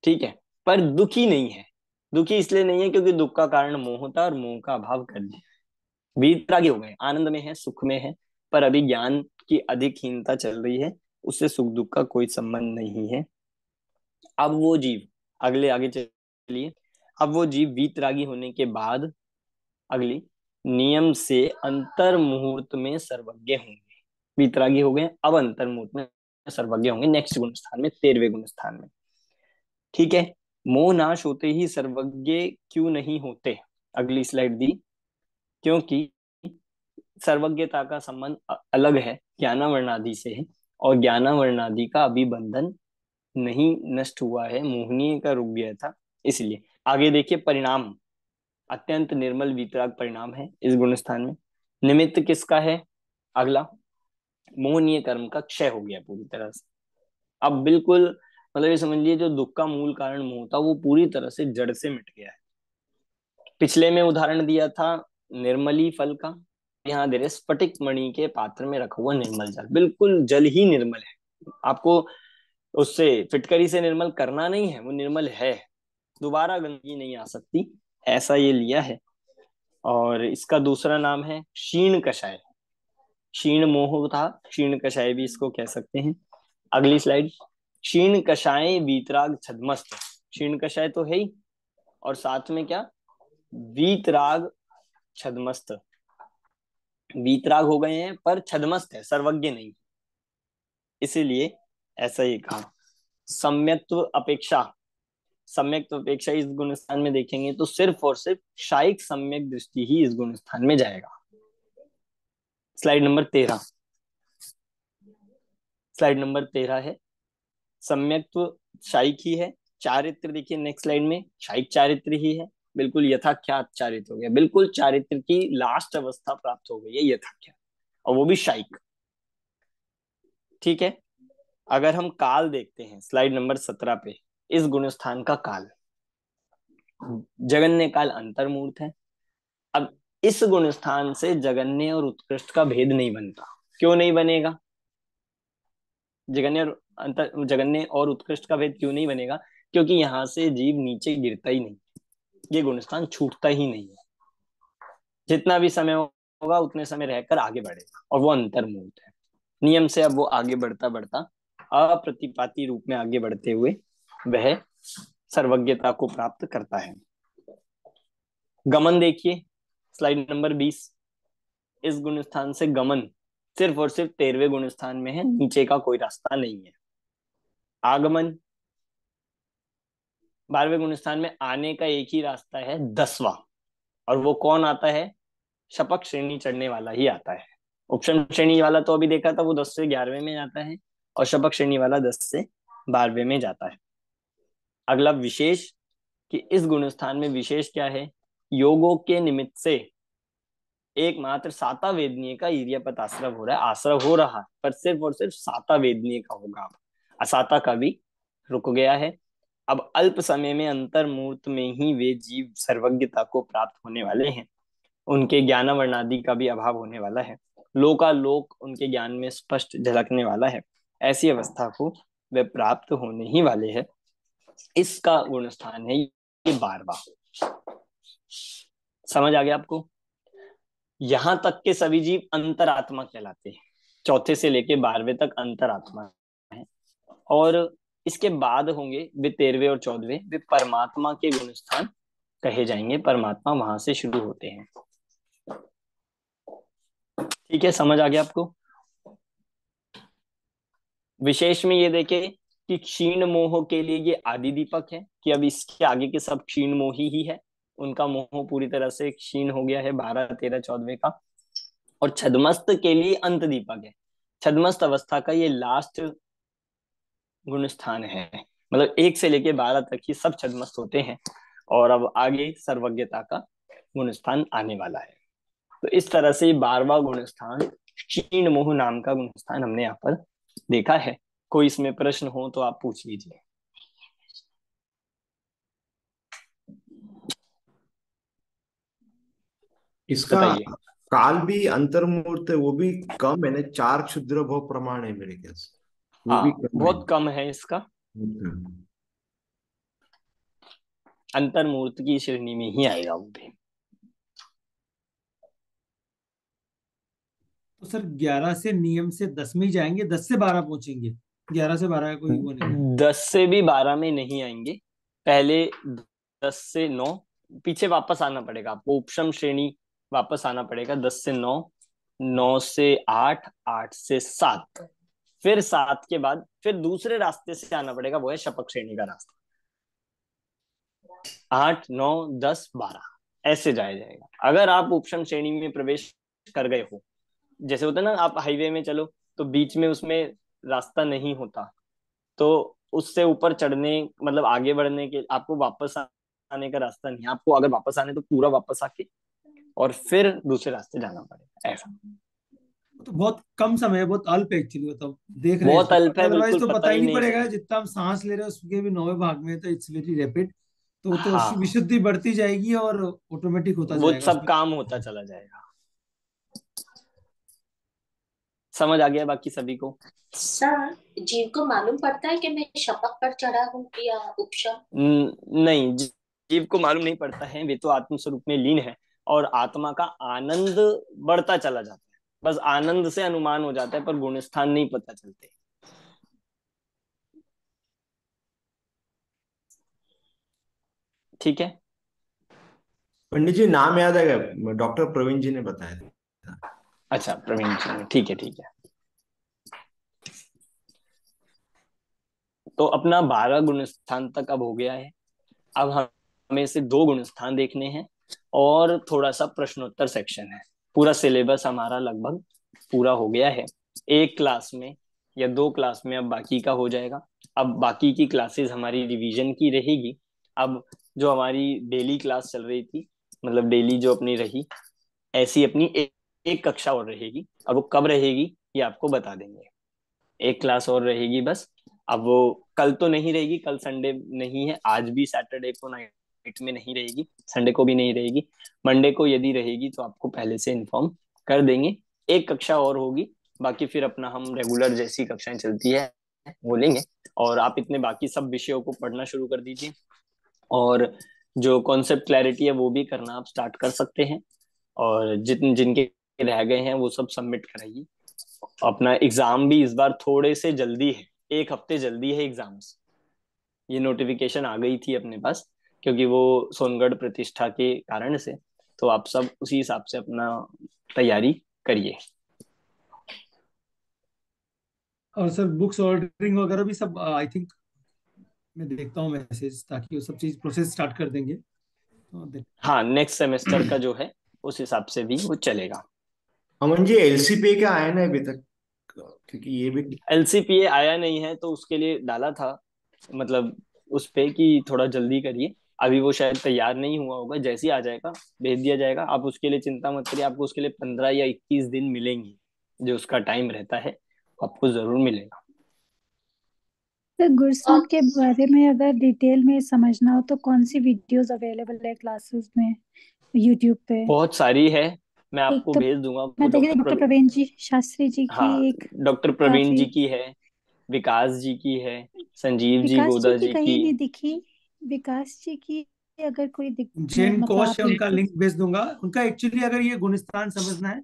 ठीक है, पर दुखी नहीं है। दुखी इसलिए नहीं है क्योंकि दुख का कारण मोह था और मोह का अभाव कर दिया। वीतरागी हो गए, आनंद में है, सुख में है, पर अभी ज्ञान की अधिक हीनता चल रही है, उससे सुख दुख का कोई संबंध नहीं है। अब वो जीव, अगले आगे चलिए, अब वो जीव वीतरागी होने के बाद अगली नियम से अंतर मुहूर्त में सर्वज्ञ होंगे। वीतरागी हो गए। अब अंतर्मुहूर्त में सर्वज्ञ होंगे नेक्स्ट गुण स्थान में, 13वें गुण स्थान में। ठीक है, मोह नाश होते ही सर्वज्ञ क्यों नहीं होते? अगली स्लाइड दी। क्योंकि सर्वज्ञता का संबंध अलग है, ज्ञानावर्णादि से है, और ज्ञानावर्णादि का अभी बंधन नहीं नष्ट हुआ है, मोहनीय का रुक गया था, इसलिए। आगे देखिए परिणाम, अत्यंत निर्मल वीतराग परिणाम है इस गुण स्थान में। निमित्त किसका है? अगला, मोहनीय कर्म का क्षय हो गया पूरी तरह से। अब बिल्कुल मतलब ये समझ लिए, जो दुख का मूल कारण मोह था वो पूरी तरह से जड़ से मिट गया है। पिछले में उदाहरण दिया था निर्मली फल का, यहाँ दे रहे स्फटिक मणि के पात्र में रखा हुआ निर्मल जल, बिल्कुल जल ही निर्मल है। आपको उससे फिटकरी से निर्मल करना नहीं है, वो निर्मल है, दोबारा गंदगी नहीं आ सकती, ऐसा ये लिया है। और इसका दूसरा नाम है क्षीण कषाय। क्षीण मोह था, क्षीण कषाय भी इसको कह सकते हैं। अगली स्लाइड, क्षीण कषाय वीतराग छद्मस्त। क्षीण कषाय तो है ही, और साथ में क्या? वीतराग छद्मस्त। वीतराग हो गए हैं पर छद्मस्त है, सर्वज्ञ नहीं, इसीलिए ऐसा ही कहा। सम्यक्त्व अपेक्षा, सम्यक्त्व अपेक्षा इस गुण स्थान में देखेंगे तो सिर्फ और सिर्फ शायिक सम्यक दृष्टि ही इस गुण स्थान में जाएगा। स्लाइड नंबर 13, स्लाइड नंबर 13 है, सम्यक्त्व शायिक ही है। चारित्र देखिए नेक्स्ट स्लाइड में, शायिक चारित्र ही है, बिल्कुल यथाख्यात चारित्र हो गया, बिल्कुल चारित्र की लास्ट अवस्था प्राप्त हो गई है यथाख्यात, और वो भी शायिक। ठीक है, अगर हम काल देखते हैं स्लाइड नंबर 17 पे, इस गुण स्थान का काल जगन्य काल अंतर्मूर्त है। अब इस गुण स्थान से जगन्य और उत्कृष्ट का भेद नहीं बनता। क्यों नहीं बनेगा? जगन्य और उत्कृष्ट का भेद क्यों नहीं बनेगा? क्योंकि यहां से जीव नीचे गिरता ही नहीं, ये गुण स्थान छूटता ही नहीं है, जितना भी समय होगा उतने समय रहकर आगे बढ़ेगा, और वो अंतर्मूर्त है नियम से। अब वो आगे बढ़ता बढ़ता अप्रतिपाती रूप में आगे बढ़ते हुए वह सर्वज्ञता को प्राप्त करता है। गमन देखिए स्लाइड नंबर 20, इस गुण स्थान से गमन सिर्फ और सिर्फ 13वें गुण स्थान में है, नीचे का कोई रास्ता नहीं है। आगमन 12वें गुण स्थान में आने का एक ही रास्ता है, 10वां, और वो कौन आता है? शपथ श्रेणी चढ़ने वाला ही आता है। उपशम श्रेणी वाला तो अभी देखा था, वो 10 से 11वें में जाता है, और शपथ श्रेणी वाला 10 से 12वें में जाता है। अगला विशेष, कि इस गुण स्थान में विशेष क्या है? योगों के निमित्त से एकमात्र साता वेदनीय का इरियापत आश्रव हो रहा है, आश्रव हो रहा है, पर सिर्फ और सिर्फ साता वेदनीय का होगा, असाता का भी रुक गया है। अब अल्प समय में अंतर्मूर्त में ही वे जीव सर्वज्ञता को प्राप्त होने वाले हैं, उनके ज्ञानावर्णादि का भी अभाव होने वाला है, लोकालोक उनके ज्ञान में स्पष्ट झलकने वाला है, ऐसी अवस्था को वे प्राप्त होने ही वाले हैं। इसका गुण स्थान है ये 12वां। समझ आ गया आपको? यहां तक के सभी जीव अंतरात्मा कहलाते हैं, चौथे से लेके 12वें तक अंतरात्मा है, और इसके बाद होंगे वे 13वें और 14वें, वे परमात्मा के गुण स्थान कहे जाएंगे, परमात्मा वहां से शुरू होते हैं। ठीक है, समझ आ गया आपको? विशेष में ये देखे कि क्षीण मोह के लिए ये आदि दीपक है, कि अब इसके आगे के सब क्षीण मोही ही है, उनका मोह पूरी तरह से क्षीण हो गया है 12, 13, 14वें का। और छद्मस्त के लिए अंत दीपक है, छद्मस्त अवस्था का ये लास्ट गुण स्थान है, मतलब 1 से लेके 12 तक ही सब छद्मस्त होते हैं, और अब आगे सर्वज्ञता का गुण स्थान आने वाला है। तो इस तरह से 12वां गुण स्थान क्षीण मोह नाम का गुण स्थान हमने यहाँ पर देखा है। कोई इसमें प्रश्न हो तो आप पूछ लीजिए। इसका बताइए। काल भी अंतर्मूर्त है, वो भी कम है ना, 4 क्षुद्र भव प्रमाण है मेरे ख्याल से, वो भी हाँ, कम है। बहुत कम है इसका, अंतर्मूर्त की श्रेणी में ही आएगा वो भी। तो सर 11 से नियम से 10 में ही जाएंगे, 10 से 12 पहुंचेंगे, 11 से 12 का कोई वो नहीं है। 10 से भी 12 में नहीं आएंगे, पहले 10 से 9 पीछे वापस आना पड़ेगा आपको, उपशम श्रेणी वापस आना पड़ेगा 10 से 9, 9 से 8, 8 से 7, फिर 7 के बाद फिर दूसरे रास्ते से आना पड़ेगा, वो है शपक श्रेणी का रास्ता। 8, 9, 10, 12 ऐसे जाया जाएगा। अगर आप उपशम श्रेणी में प्रवेश कर गए हो, जैसे होता है ना, आप हाईवे में चलो तो बीच में उसमें रास्ता नहीं होता, तो उससे ऊपर चढ़ने मतलब आगे बढ़ने के आपको वापस आने का रास्ता नहीं है। आपको अगर वापस आने तो पूरा वापस आके और फिर दूसरे रास्ते जाना पड़ेगा, ऐसा। तो बहुत कम समय है, बहुत अल्प है एक्चुअली, मतलब देख रहे हैं बहुत इसको, अल्प है, अदरवाइज बिल्कुल तो पता पता ही ही नहीं नहीं पड़ेगा। चलेगा। जितना हम सांस ले रहे हैं उसके भी 9वें भाग में है, तो इट्स वेरी रैपिड। तो हाँ, विशुद्धि बढ़ती जाएगी और ऑटोमेटिक होता वो जाएगा सब उसमें। काम होता चला जाएगा। समझ आ गया बाकी सभी को? सर, जीव को मालूम पड़ता है कि मैं शपथ पर चढ़ा हूँ या उपशम? नहीं, जीव को मालूम नहीं पड़ता है, वे तो आत्म स्वरूप में लीन है, और आत्मा का आनंद बढ़ता चला जाता है। बस आनंद से अनुमान हो जाता है, पर गुण स्थान नहीं पता चलते। ठीक है। पंडित जी नाम याद आ गया, डॉक्टर प्रवीण जी ने बताया था। अच्छा, प्रवीण जी, ठीक है ठीक है। तो अपना 12 गुण स्थान तक अब हो गया है। अब हमें से 2 गुण स्थान देखने हैं और थोड़ा सा प्रश्नोत्तर सेक्शन है। पूरा सिलेबस हमारा लगभग पूरा हो गया है। एक क्लास में या 2 क्लास में अब बाकी का हो जाएगा। अब बाकी की क्लासेस हमारी रिवीजन की रहेगी। अब जो हमारी डेली क्लास चल रही थी, मतलब डेली जो अपनी रही, ऐसी अपनी एक कक्षा और रहेगी। अब वो कब रहेगी ये आपको बता देंगे। एक क्लास और रहेगी बस। अब वो कल तो नहीं रहेगी, कल संडे नहीं है, आज भी सैटरडे को नाइट में नहीं रहेगी, संडे को भी नहीं रहेगी। मंडे को यदि रहेगी तो आपको पहले से इन्फॉर्म कर देंगे। एक कक्षा और होगी, बाकी फिर अपना हम रेगुलर जैसी कक्षाएं चलती है वो लेंगे। और आप इतने बाकी सब विषयों को पढ़ना शुरू कर दीजिए, और जो कॉन्सेप्ट क्लैरिटी है वो भी करना आप स्टार्ट कर सकते हैं। और जितने जिनके रह गए हैं वो सब सबमिट कराइए। अपना एग्जाम भी इस बार थोड़े से जल्दी है, 1 हफ्ते जल्दी है एग्जाम्स। ये नोटिफिकेशन आ गई थी अपने पास, क्योंकि वो सोनगढ़ प्रतिष्ठा के कारण से। तो आप सब उसी हिसाब से अपना तैयारी करिए। और सर बुक्स ऑर्डरिंग वगैरह भी सब आई थिंक मैं देखता हूँ मैसेज, ताकि वो सब चीज प्रोसेस स्टार्ट कर देंगे तो हाँ, नेक्स्ट सेमेस्टर का जो है उस हिसाब से भी वो चलेगा। अमन जी एलसीपीए क्या आया ना अभी तक, क्योंकि ये भी। एलसीपीए आया नहीं है तो उसके लिए डाला था, मतलब उस पे कि थोड़ा जल्दी करिए। अभी वो शायद तैयार नहीं हुआ होगा, जैसे ही आ जाएगा भेज दिया जाएगा। आप उसके लिए चिंता मत करिए, आपको उसके लिए 15 या 21 दिन मिलेंगे, जो उसका टाइम रहता है आपको जरूर मिलेगा। तो गुरसात और के बारे में अगर डिटेल में समझना हो तो कौन सी वीडियोस अवेलेबल है क्लासेस में यूट्यूब पे? बहुत सारी है, मैं एक आपको तो भेज दूंगा वो मैं देखी थी डॉक्टर प्रवीण जी शास्त्री जी की हाँ, एक, डॉक्टर प्रवीण काफी। जी की है, विकास जी की है, संजीव जी विकास जी गोदा की जी की। कहीं नहीं दिखी। विकास जी की अगर कोई जैन मतलब कोश आप है, उनका लिंक। लिंक भेज दूंगा। उनका एक्चुअली अगर ये गुणस्थान समझना है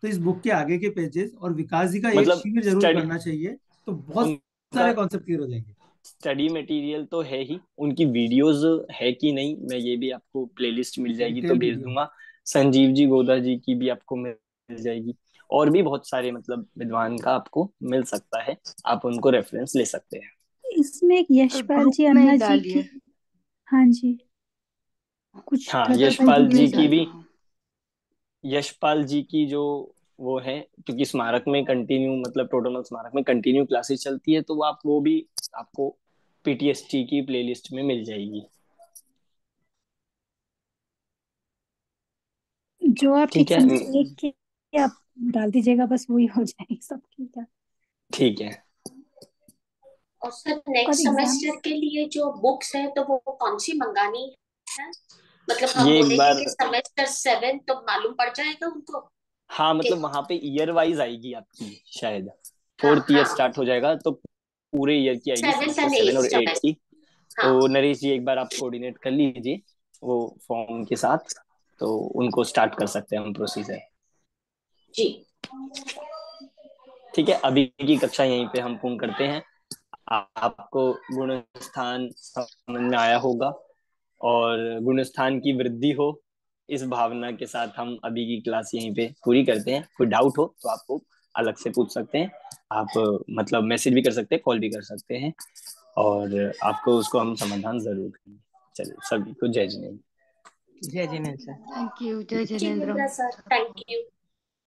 तो इस बुक के आगे के पेजेस और विकास जी का एक मतलब शिविर जरूर स्टडी, करना चाहिए, तो बहुत उनका सारे कॉन्सेप्ट क्लियर हो जाएंगे। स्टडी मटेरियल तो है ही, उनकी वीडियोस है कि नहीं, मैं ये भी आपको प्लेलिस्ट मिल जाएगी तो डिटेल भेज वीडियो। दूंगा। संजीव जी गोदा जी की भी आपको मिल जाएगी, और भी बहुत सारे मतलब विद्वान का आपको मिल सकता है, आप उनको रेफरेंस ले सकते हैं। इसमें एक यशपाल ग्रुप जी में ही अन्ना जी की। डालिए। हाँ जी, कुछ हाँ, गड़बड़ कर दी यशपाल ग्रुप में क्या ही जी जी? की डाल भी, रहा हूँ। यशपाल जी की जो वो है, क्योंकि स्मारक में कंटिन्यू मतलब टोटल स्मारक में कंटिन्यू क्लासेस चलती है, तो वो आप वो भी आपको पीटीएसटी की प्लेलिस्ट में मिल जाएगी। जो आप ठीक ठीक है। समझ देख के आप डाल दीजिएगा, बस वही हो जाएगी सब ठीक है। ठीक है। और सर, और नेक्स्ट एग्जाम सेमेस्टर के लिए जो बुक्स है तो वो कौन सी मंगानी है? मतलब हम ये एक बोलेंगे बार, कि सेमेस्टर 7 तो मालूम पड़ जाएगा उनको हाँ कि मतलब वहां पे ईयर वाइज आएगी आपकी शायद, हाँ 4th ईयर हाँ, स्टार्ट हो जाएगा तो पूरे ईयर की आएगी, 7th सेमेस्टर एंड 7 और 8th 8 की। सेमेस्टर। हाँ तो नरेश जी एक बार आप कोऑर्डिनेट कर लीजिए वो फॉर्म के साथ, तो उनको स्टार्ट कर सकते हैं हम प्रोसीजर। जी। ठीक है, अभी की कक्षा यहीं पे हम पूर्ण करते हैं। आपको गुण स्थान समझ में आया होगा, और गुण स्थान की वृद्धि हो इस भावना के साथ हम अभी की क्लास यहीं पे पूरी करते हैं। कोई डाउट हो तो आपको अलग से पूछ सकते हैं आप, मतलब मैसेज भी कर सकते हैं, कॉल भी कर सकते हैं, और आपको उसको हम समाधान जरूर करेंगे। चलिए, सभी को जय जिनेन्द्र। जय जिनेन्द्र सर। थैंक यू, जय Jitendra Jinendra. Sir, thank you.